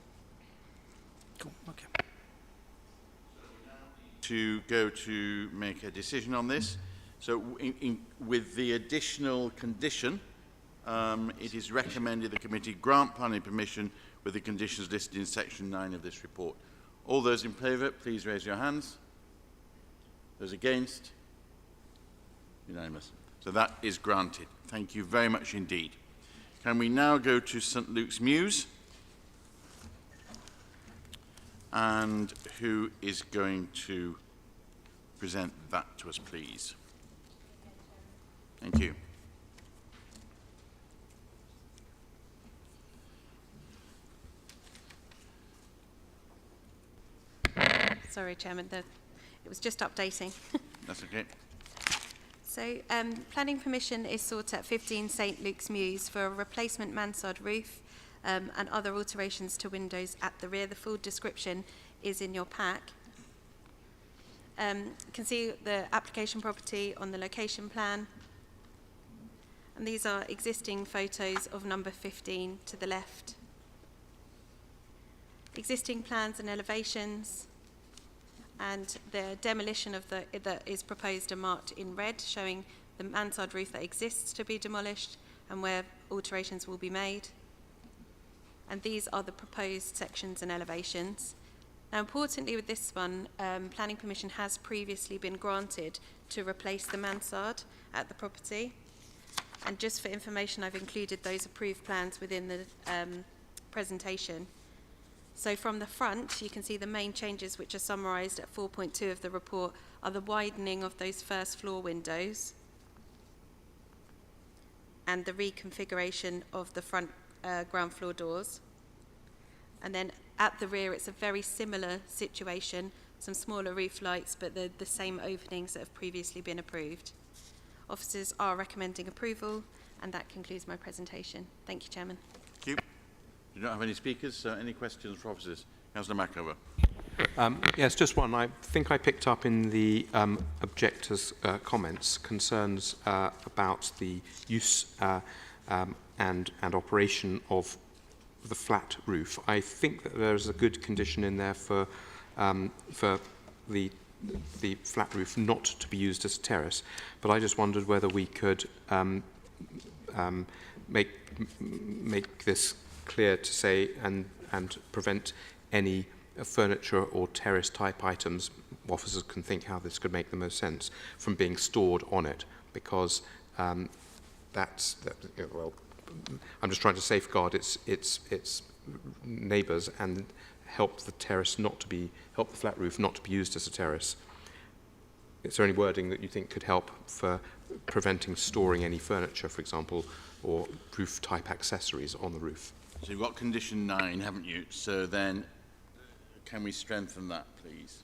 Cool, okay. To go to make a decision on this. So with the additional condition, it is recommended the committee grant planning permission with the conditions listed in section 9 of this report. All those in favour, please raise your hands. Those against? Unanimous. So that is granted. Thank you very much indeed. Can we now go to St Luke's Mews? And who is going to present that to us, please? Thank you. Sorry, Chairman, it was just updating. That's okay. So, planning permission is sought at 15 St Luke's Mews for a replacement mansard roof and other alterations to windows at the rear. The full description is in your pack. You can see the application property on the location plan. And these are existing photos of number 15 to the left. Existing plans and elevations. And the demolition of that is proposed and marked in red, showing the mansard roof that exists to be demolished and where alterations will be made. And these are the proposed sections and elevations. Now, importantly with this one, planning permission has previously been granted to replace the mansard at the property. And just for information, I've included those approved plans within the presentation. So from the front, you can see the main changes which are summarised at 4.2 of the report are the widening of those first floor windows and the reconfiguration of the front ground floor doors. And then at the rear, it's a very similar situation, some smaller roof lights, but the same openings that have previously been approved. Officers are recommending approval, and that concludes my presentation. Thank you, Chairman. Thank you. We don't have any speakers, so any questions for officers? Councillor Mackover. Yes, just one. I think I picked up in the objectors' comments concerns about the use and operation of the flat roof. I think that there is a good condition in there for the flat roof not to be used as a terrace, but I just wondered whether we could make this clear to say and prevent any furniture or terrace type items. Officers can think how this could make the most sense from being stored on it, because well, I'm just trying to safeguard its neighbours and help the flat roof not to be used as a terrace. Is there any wording that you think could help for preventing storing any furniture, for example, or roof type accessories on the roof? So you've got condition 9, haven't you? So then, can we strengthen that, please?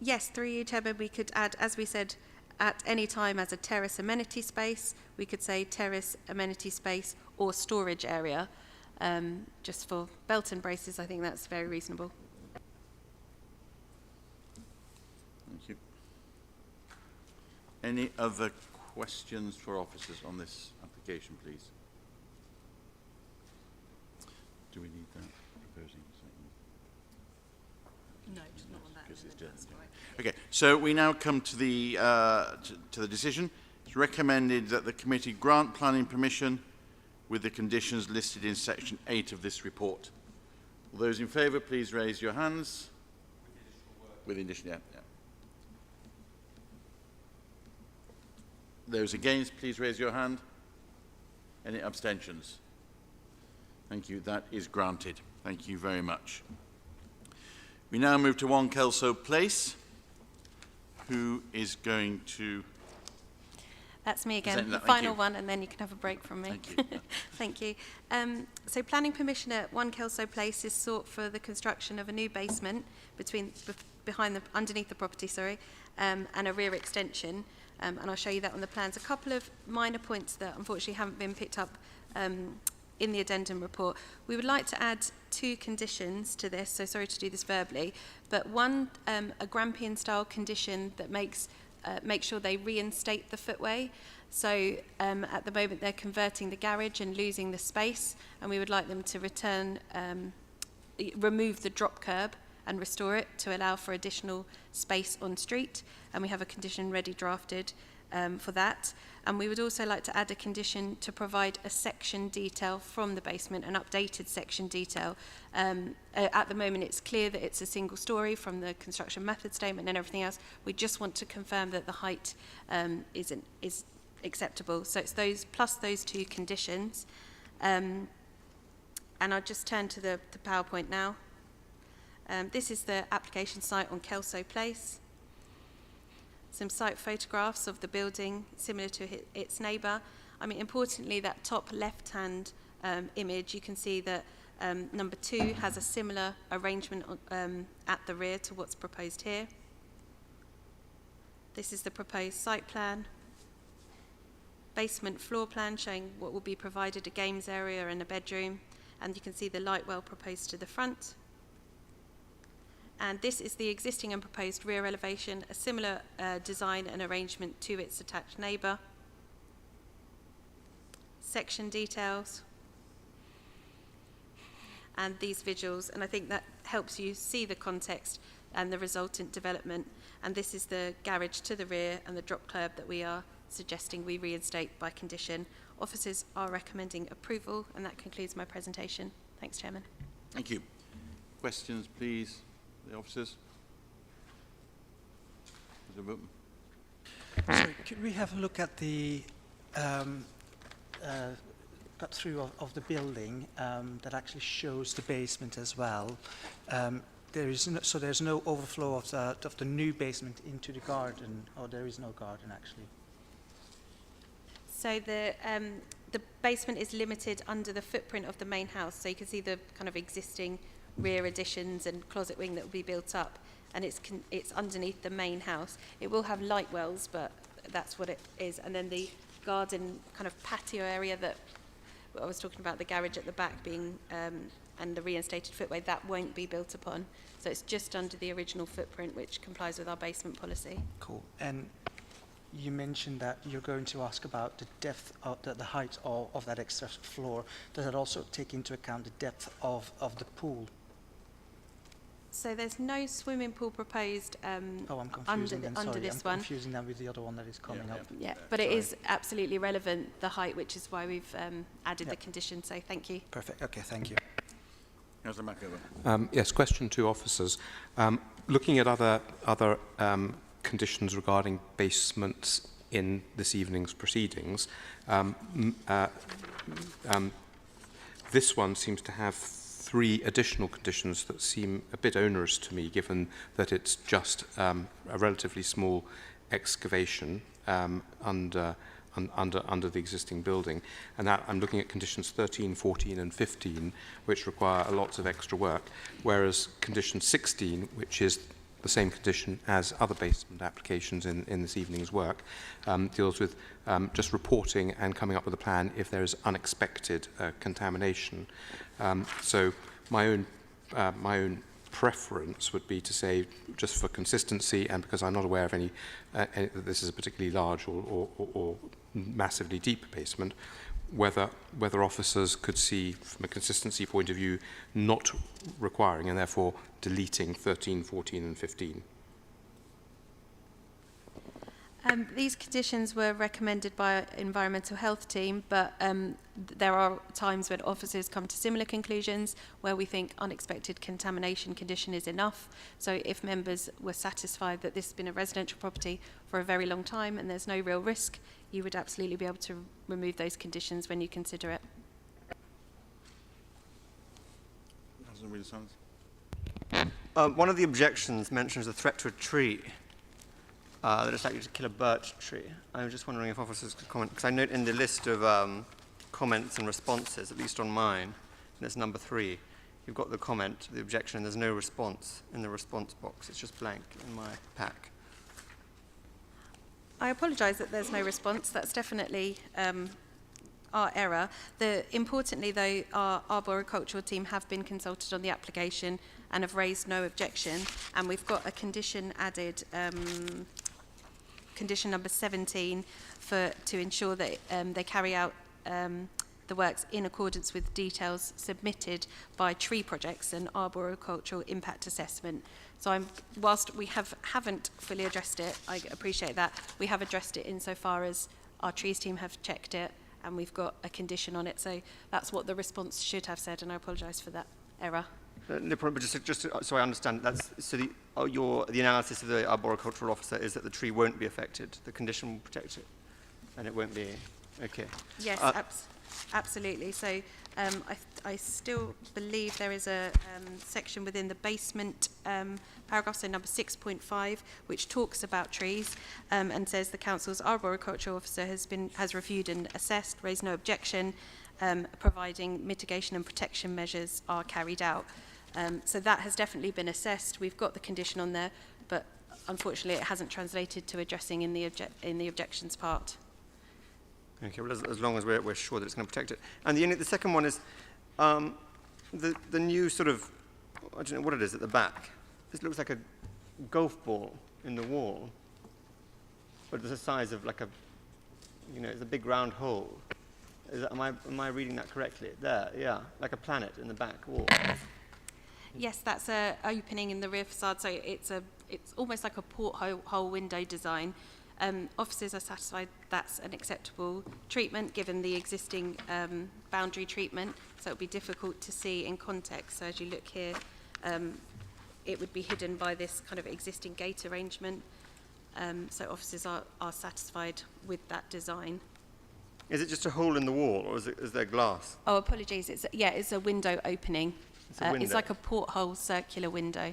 Yes, through you, Chairman, we could add, as we said, at any time as a terrace amenity space. We could say terrace amenity space or storage area. Just for belt and braces, I think that's very reasonable. Thank you. Any other questions for officers on this application, please? Do we need that proposing statement? No, just not on that. Because it's just, okay, so we now come to the decision. It's recommended that the committee grant planning permission with the conditions listed in section 8 of this report. All those in favour, please raise your hands. With additional, yeah. Those against, please raise your hand. Any abstentions? Thank you. That is granted. Thank you very much. We now move to 1 Kelso Place. Who is going to... That's me again, the Thank final you. one, and then you can have a break from me. Thank you. Yeah. Thank you. So planning permission at 1 Kelso Place is sought for the construction of a new basement underneath the property, and a rear extension. And I'll show you that on the plans. A couple of minor points that unfortunately haven't been picked up in the addendum report. We would like to add 2 conditions to this, so sorry to do this verbally, but one, a Grampian style condition that makes sure they reinstate the footway. So at the moment they're converting the garage and losing the space, and we would like them to remove the drop curb and restore it to allow for additional space on street, and we have a condition ready drafted for that. And we would also like to add a condition to provide a section detail from the basement, an updated section detail. At the moment it's clear that it's a single story from the construction method statement and everything else. We just want to confirm that the height is acceptable. So it's those plus those 2 conditions. And I'll just turn to the PowerPoint now. This is the application site on Kelso Place. Some site photographs of the building similar to its neighbour. I mean, importantly, that top left-hand image, you can see that number 2 has a similar arrangement at the rear to what's proposed here. This is the proposed site plan. Basement floor plan showing what will be provided, a games area and a bedroom. And you can see the light well proposed to the front. And this is the existing and proposed rear elevation, a similar design and arrangement to its attached neighbour. Section details. And these visuals, and I think that helps you see the context and the resultant development. And this is the garage to the rear and the drop curb that we are suggesting we reinstate by condition. Officers are recommending approval, and that concludes my presentation. Thanks, Chairman. Thank you. Questions, please, the officers? So could we have a look at the cut through of the building that actually shows the basement as well. There's no overflow of the new basement into the garden, or there is no garden actually. So the basement is limited under the footprint of the main house. So you can see the kind of existing rear additions and closet wing that will be built up, and it's underneath the main house. It will have light wells, but that's what it is. And then the garden kind of patio area that I was talking about, the garage at the back being and the reinstated footway, that won't be built upon. So it's just under the original footprint, which complies with our basement policy. Cool. And you mentioned that you're going to ask about the depth of the height of that extra floor. Does that also take into account the depth of the pool? So there's no swimming pool proposed I'm confusing under them, under sorry. this I'm one. confusing them with the other one that is coming up. Yeah, but it is absolutely relevant, the height, which is why we've added the condition. So thank you. Perfect. Okay, thank you. Councillor McEvoy. Yes, question to officers. Looking at other conditions regarding basements in this evening's proceedings, this one seems to have 3 additional conditions that seem a bit onerous to me, given that it's just a relatively small excavation under the existing building. And that I'm looking at conditions 13, 14 and 15, which require lots of extra work, whereas condition 16, which is the same condition as other basement applications in this evening's work, deals with just reporting and coming up with a plan if there is unexpected contamination. So my own preference would be to say, just for consistency and because I'm not aware of any that this is a particularly large or massively deep basement, whether officers could see from a consistency point of view not requiring and therefore deleting 13, 14 and 15. These conditions were recommended by our environmental health team, but there are times when officers come to similar conclusions where we think unexpected contamination condition is enough. So if members were satisfied that this has been a residential property for a very long time and there's no real risk, you would absolutely be able to remove those conditions when you consider it. One of the objections mentions a threat to a tree. That it's likely to kill a birch tree. I was just wondering if officers could comment, because I note in the list of comments and responses, at least on mine, and it's number 3, you've got the comment, the objection, and there's no response in the response box. It's just blank in my pack. I apologise that there's no response. That's definitely our error. Importantly, though, our arboricultural team have been consulted on the application and have raised no objection, and we've got a condition added, condition number 17, to ensure that they carry out the works in accordance with details submitted by Tree Projects and Arboricultural Impact Assessment. So whilst we haven't fully addressed it, I appreciate that, we have addressed it insofar as our trees team have checked it and we've got a condition on it. So that's what the response should have said, and I apologise for that error. No problem, but just so I understand, that's, so the analysis of the arboricultural officer is that the tree won't be affected, the condition will protect it, and it won't be, okay. Yes, absolutely. So I still believe there is a section within the basement paragraph, so number 6.5, which talks about trees and says the council's arboricultural officer has reviewed and assessed, raised no objection, providing mitigation and protection measures are carried out. So that has definitely been assessed. We've got the condition on there, but unfortunately it hasn't translated to addressing in the objections part. Okay, well, as long as we're sure that it's going to protect it. And the second one is the new sort of, I don't know what it is at the back. This looks like a golf ball in the wall, but it's the size of like a, it's a big round hole. Am I reading that correctly? There, yeah, like a planet in the back wall. Yes, that's a opening in the rear facade, so it's almost like a porthole window design. Officers are satisfied that's an acceptable treatment given the existing boundary treatment, so it would be difficult to see in context. So as you look here, it would be hidden by this kind of existing gate arrangement. So officers are satisfied with that design. Is it just a hole in the wall, or is there glass? Oh, apologies. It's a window opening. It's a window. It's like a porthole circular window.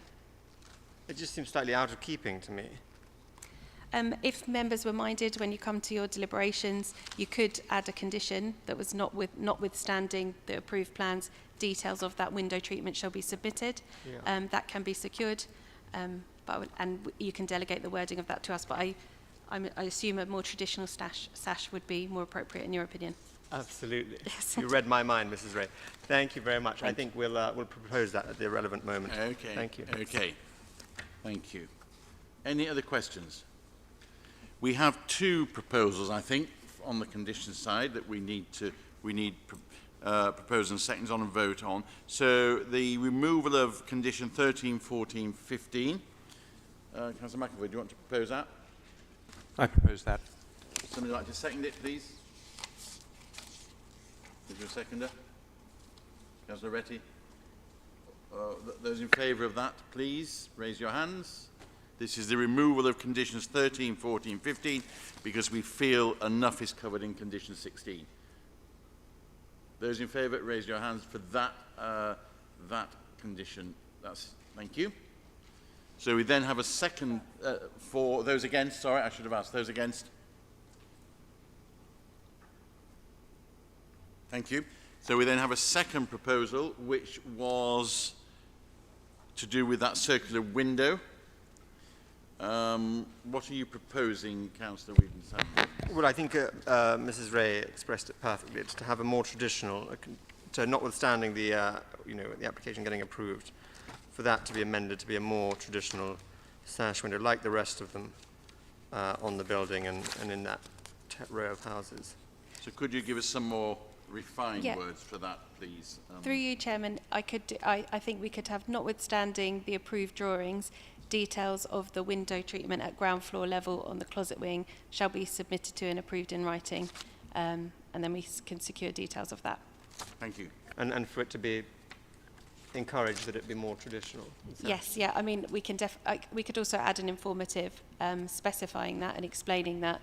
It just seems slightly out of keeping to me. If members were minded, when you come to your deliberations, you could add a condition that was notwithstanding the approved plans, details of that window treatment shall be submitted. Yeah. That can be secured, and you can delegate the wording of that to us. But I assume a more traditional sash would be more appropriate in your opinion. Absolutely. You read my mind, Mrs. Ray. Thank you very much. I think we'll propose that at the relevant moment. Okay. Thank you. Okay. Thank you. Any other questions? We have two proposals, I think, on the conditions side that we need proposals and seconds on and vote on. So the removal of condition 13, 14, 15. Councillor McAvoy, do you want to propose that? I propose that. Somebody like to second it, please? Is there a seconder? Councillor Retty? Those in favour of that, please raise your hands. This is the removal of conditions 13, 14, 15, because we feel enough is covered in condition 16. Those in favour, raise your hands for that, that condition. Thank you. So we then have a second for those against. Sorry, I should have asked. Those against? Thank you. So we then have a second proposal, which was to do with that circular window. What are you proposing, Councillor Whedon-Sample? Well, I think Mrs. Ray expressed it perfectly. It's to have a more traditional, to notwithstanding the, the application getting approved, for that to be amended to be a more traditional sash window, like the rest of them on the building and in that row of houses. So could you give us some more refined Yeah. words for that, please? Through you, Chairman, I think we could have, notwithstanding the approved drawings, details of the window treatment at ground floor level on the closet wing shall be submitted to and approved in writing, and then we can secure details of that. Thank you. And for it to be encouraged that it be more traditional. Yes, yeah. I mean, we can we could also add an informative specifying that and explaining that,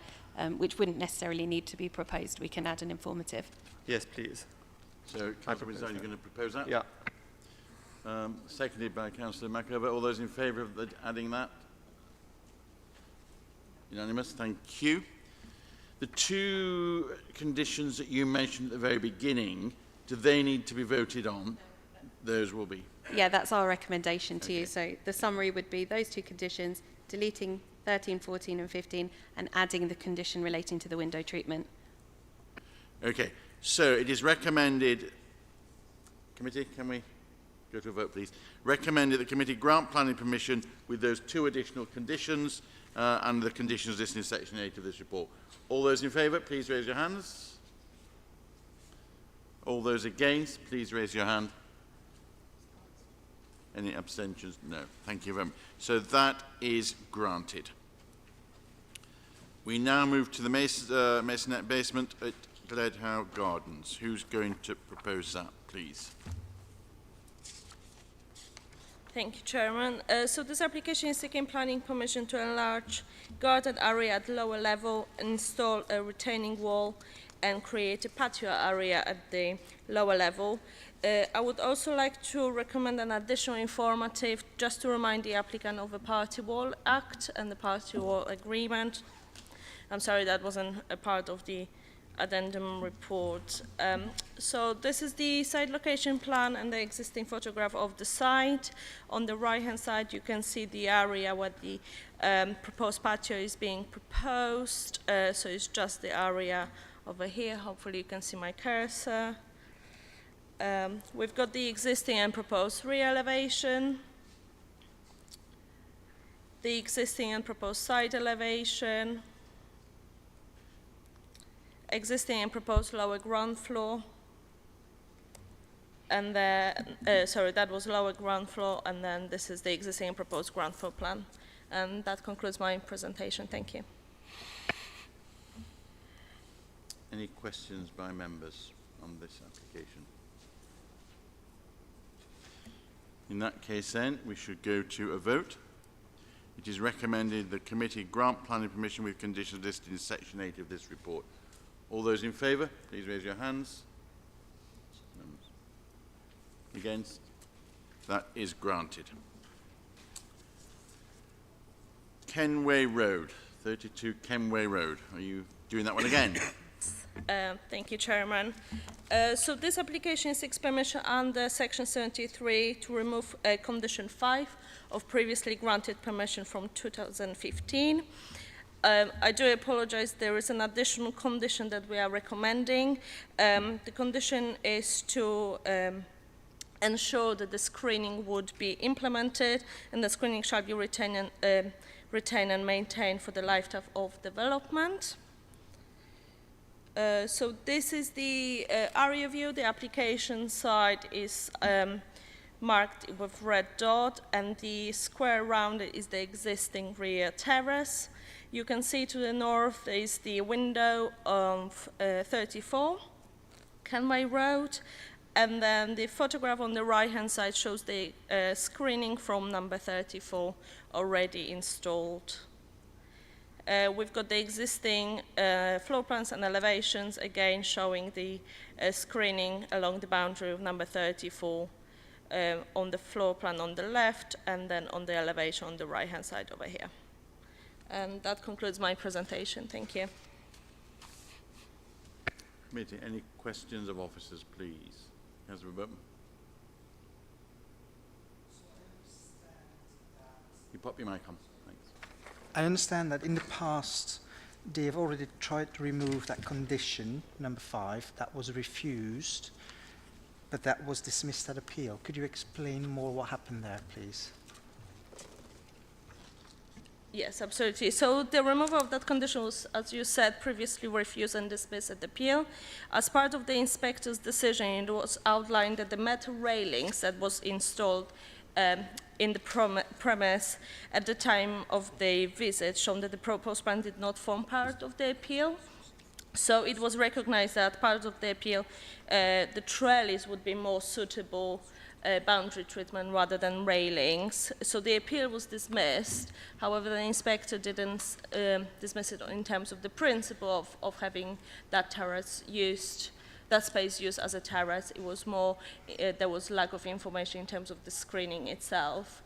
which wouldn't necessarily need to be proposed. We can add an informative. Yes, please. So, Councillor Winston, you're going to propose that? Yeah. Seconded by Councillor McAvoy. All those in favour of adding that? Unanimous. Thank you. The two conditions that you mentioned at the very beginning, do they need to be voted on? Those will be. Yeah, that's our recommendation to you. So the summary would be those two conditions, deleting 13, 14 and 15 and adding the condition relating to the window treatment. Okay. So it is recommended, committee, can we go to a vote, please? Recommended the committee grant planning permission with those two additional conditions and the conditions listed in section 8 of this report. All those in favour, please raise your hands. All those against, please raise your hand. Any abstentions? No. Thank you very much. So that is granted. We now move to the Masonette basement at Gledhow Gardens. Who's going to propose that, please? Thank you, Chairman. So this application is seeking planning permission to enlarge garden area at lower level, install a retaining wall, and create a patio area at the lower level. I would also like to recommend an additional informative just to remind the applicant of the Party Wall Act and the Party Wall Agreement. I'm sorry that wasn't a part of the addendum report. So this is the site location plan and the existing photograph of the site. On the right-hand side, you can see the area where the proposed patio is being proposed. So it's just the area over here. Hopefully you can see my cursor. We've got the existing and proposed rear elevation, the existing and proposed side elevation, existing and proposed lower ground floor, and then, sorry, that was lower ground floor, and then this is the existing and proposed ground floor plan. And that concludes my presentation. Thank you. Any questions by members on this application? In that case then, we should go to a vote. It is recommended the committee grant planning permission with conditions listed in section 8 of this report. All those in favour, please raise your hands. Against? That is granted. Kenway Road, 32 Kenway Road. Are you doing that one again? Thank you, Chairman. So this application seeks permission under Section 73 to remove Condition 5 of previously granted permission from 2015. I do apologize, there is an additional condition that we are recommending. The condition is to ensure that the screening would be implemented and the screening shall be retained and maintained for the lifetime of development. So this is the area view. The application site is marked with red dot, and the square around it is the existing rear terrace. You can see to the north is the window of 34 Kenway Road, and then the photograph on the right-hand side shows the screening from number 34 already installed. We've got the existing floor plans and elevations, again showing the screening along the boundary of number 34 on the floor plan on the left, and then on the elevation on the right-hand side over here. And that concludes my presentation. Thank you. Committee, any questions of officers, please? Councillor Burton. You pop your mic on. Thanks. I understand that in the past they have already tried to remove that condition, number 5, that was refused, but that was dismissed at appeal. Could you explain more what happened there, please? Yes, absolutely. So the removal of that condition was, as you said, previously refused and dismissed at appeal. As part of the inspector's decision, it was outlined that the metal railings that was installed in the premise at the time of the visit shown that the proposed plan did not form part of the appeal. So it was recognized that part of the appeal, the trellis would be more suitable boundary treatment rather than railings. So the appeal was dismissed. However, the inspector didn't dismiss it in terms of the principle of having that terrace used, that space used as a terrace. It was more, there was lack of information in terms of the screening itself.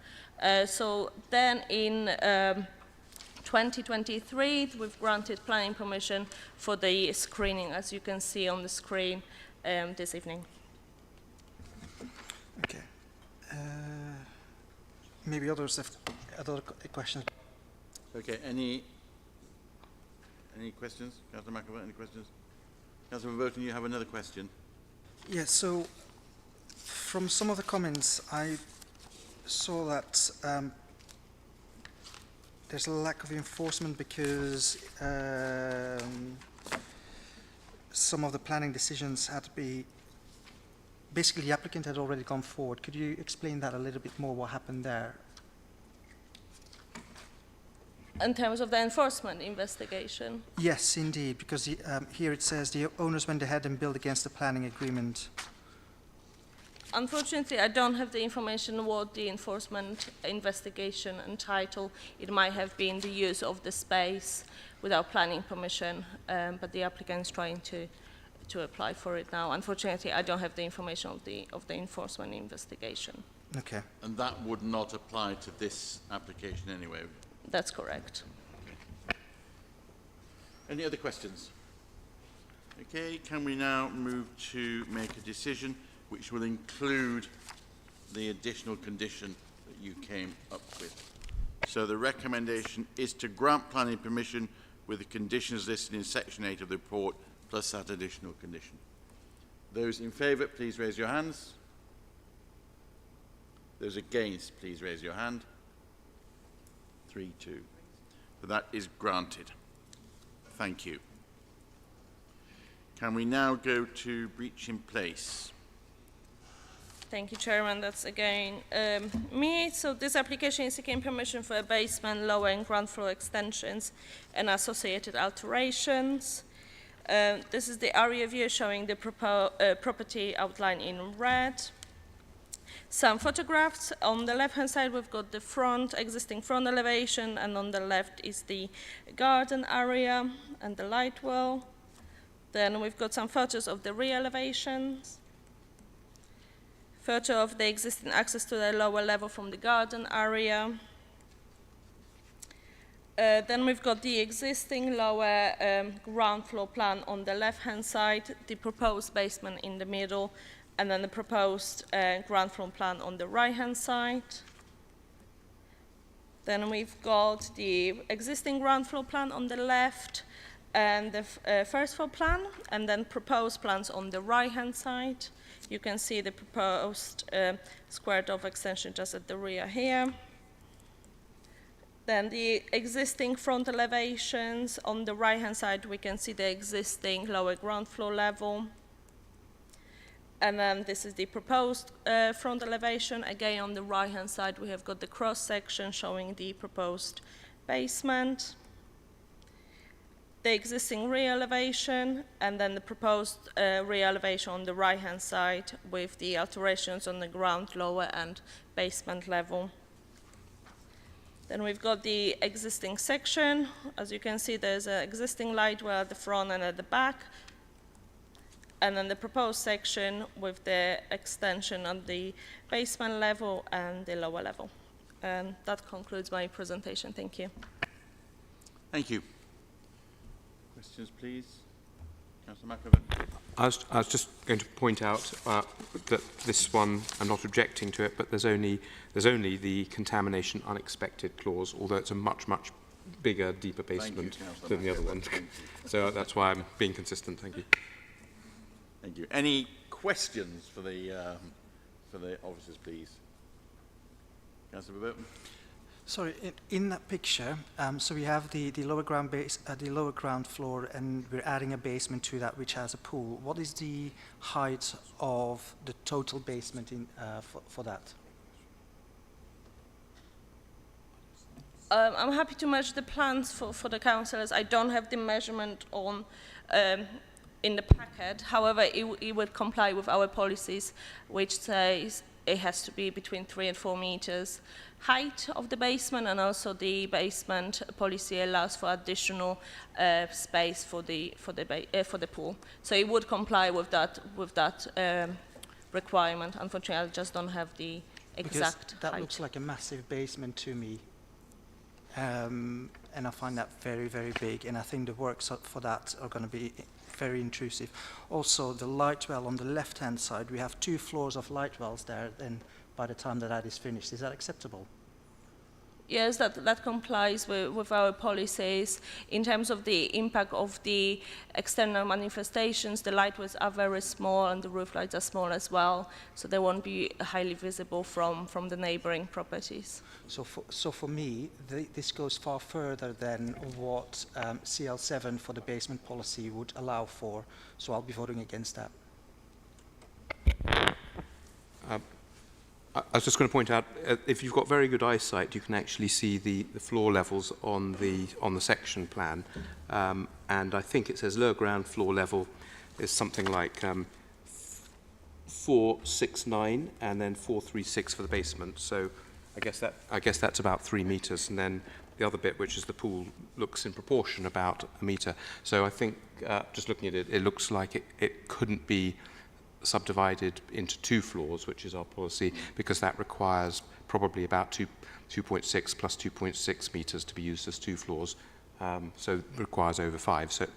So then in 2023, we've granted planning permission for the screening, as you can see on the screen this evening. Okay. Maybe others have other questions. Okay, any questions? Councillor McAvoy, any questions? Councillor Burton, you have another question. Yes, so from some of the comments, I saw that there's a lack of enforcement because some of the planning decisions had to be, basically the applicant had already gone forward. Could you explain that a little bit more, what happened there? In terms of the enforcement investigation? Yes, indeed, because here it says the owners went ahead and built against the planning agreement. Unfortunately, I don't have the information what the enforcement investigation entitled. It might have been the use of the space without planning permission, but the applicant is trying to apply for it now. Unfortunately, I don't have the information of the enforcement investigation. Okay. And that would not apply to this application anyway? That's correct. Okay. Any other questions? Okay, can we now move to make a decision which will include the additional condition that you came up with? So the recommendation is to grant planning permission with the conditions listed in section 8 of the report, plus that additional condition. Those in favour, please raise your hands. Those against, please raise your hand. 3-2. So that is granted. Thank you. Can we now go to breach in place? Thank you, Chairman. That's again me. So this application is seeking permission for a basement, lower and ground floor extensions and associated alterations. This is the area view showing the property outlined in red. Some photographs. On the left-hand side, we've got the existing front elevation, and on the left is the garden area and the light well. Then we've got some photos of the rear elevations, photo of the existing access to the lower level from the garden area. Then we've got the existing lower ground floor plan on the left-hand side, the proposed basement in the middle, and then the proposed ground floor plan on the right-hand side. Then we've got the existing ground floor plan on the left, and the first floor plan, and then proposed plans on the right-hand side. You can see the proposed squared off extension just at the rear here. Then the existing front elevations. On the right-hand side, we can see the existing lower ground floor level. And then this is the proposed front elevation. Again, on the right-hand side, we have got the cross-section showing the proposed basement, the existing rear elevation, and then the proposed rear elevation on the right-hand side with the alterations on the ground, lower, and basement level. Then we've got the existing section. As you can see, there's an existing light well at the front and at the back. And then the proposed section with the extension on the basement level and the lower level. And that concludes my presentation. Thank you. Thank you. Questions, please? Councillor McAvoy. I was just going to point out that this one, I'm not objecting to it, but there's only the contamination unexpected clause, although it's a much, much bigger, deeper basement than the other one. So that's why I'm being consistent. Thank you. Thank you. Any questions for the officers, please? Councillor Burton. Sorry, in that picture, so we have the lower ground base, the lower ground floor, and we're adding a basement to that which has a pool. What is the height of the total basement in for that? I'm happy to measure the plans for the councillors. I don't have the measurement on in the packet. However, it would comply with our policies, which says it has to be between 3 and 4 meters height of the basement, and also the basement policy allows for additional space for the pool. So it would comply with that requirement. Unfortunately, I just don't have the exact because that height. looks like a massive basement to me, and I find that very, very big. And I think the works for that are going to be very intrusive. Also, the light well on the left-hand side, we have 2 floors of light wells there, and by the time that is finished. Is that acceptable? Yes, that complies with our policies. In terms of the impact of the external manifestations, the light wells are very small and the roof lights are small as well, so they won't be highly visible from the neighboring properties. So for me, this goes far further than what CL7 for the basement policy would allow for, so I'll be voting against that. I was just going to point out, if you've got very good eyesight, you can actually see the floor levels on the section plan, and I think it says lower ground floor level is something like 469 and then 436 for the basement. So I guess that's about 3 meters, and then the other bit, which is the pool, looks in proportion about a meter. So I think just looking at it, it looks like it couldn't be subdivided into 2 floors, which is our policy, because that requires probably about 2.6 plus 2.6 meters to be used as 2 floors. So it requires over 5. So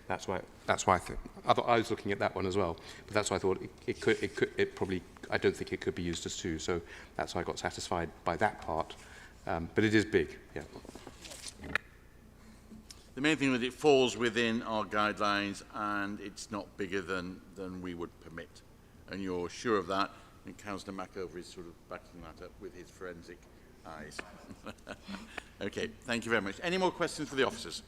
that's why I think I was looking at that one as well. But that's why I thought it probably, I don't think it could be used as 2. So that's why I got satisfied by that part. But it is big, yeah. The main thing is it falls within our guidelines and it's not bigger than we would permit. And you're sure of that, and Councillor McAvoy is sort of backing that up with his forensic eyes. Okay, thank you very much. Any more questions for the officers?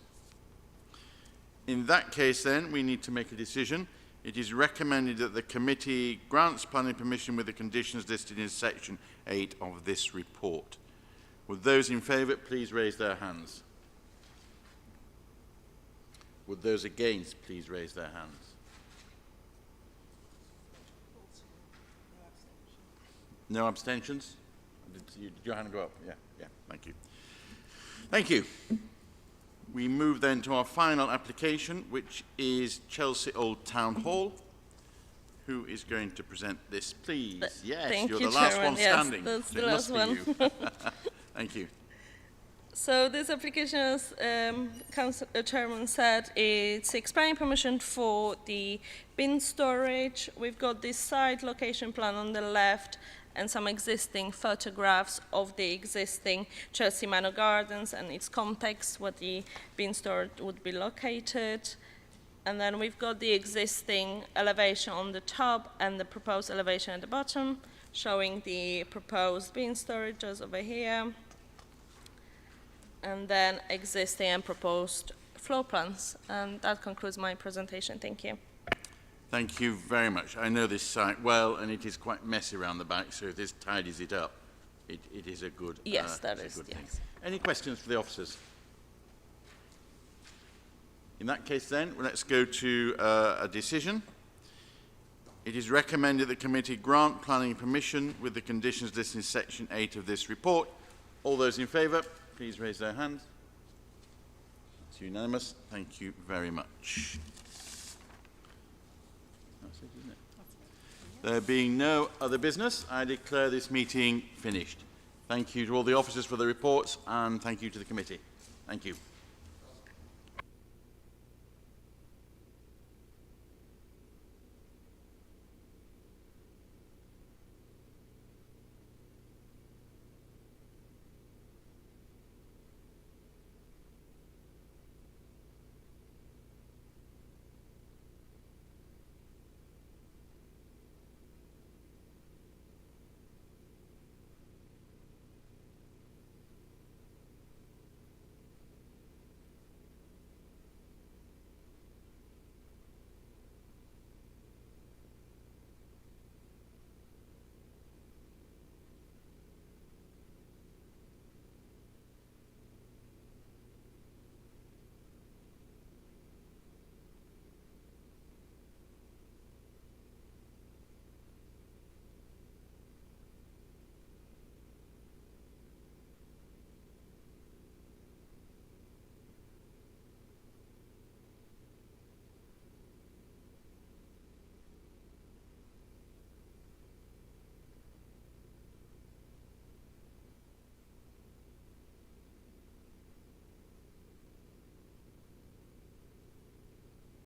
In that case then, we need to make a decision. It is recommended that the committee grants planning permission with the conditions listed in section 8 of this report. Would those in favour please raise their hands? Would those against please raise their hands? No abstentions? Did your hand go up? Yeah, thank you. Thank you. We move then to our final application, which is Chelsea Old Town Hall. Who is going to present this, please? Yes, Thank you're you, the last Chairman. one Yes, standing. that's so the it last must be one. you. Thank you. So this application, as Chairman said, it seeks planning permission for the bin storage. We've got this site location plan on the left and some existing photographs of the existing Chelsea Manor Gardens and its context, where the bin storage would be located. And then we've got the existing elevation on the top and the proposed elevation at the bottom, showing the proposed bin storages over here. And then existing and proposed floor plans. And that concludes my presentation. Thank you. Thank you very much. I know this site well, and it is quite messy around the back, so if this tidies it up, it is a good Yes, that it's a is, good yes. thing. Any questions for the officers? In that case then, let's go to a decision. It is recommended the committee grant planning permission with the conditions listed in section 8 of this report. All those in favour, please raise their hand. It's unanimous. Thank you very much. That's it, isn't it? There being no other business, I declare this meeting finished. Thank you to all the officers for the reports, and thank you to the committee. Thank you.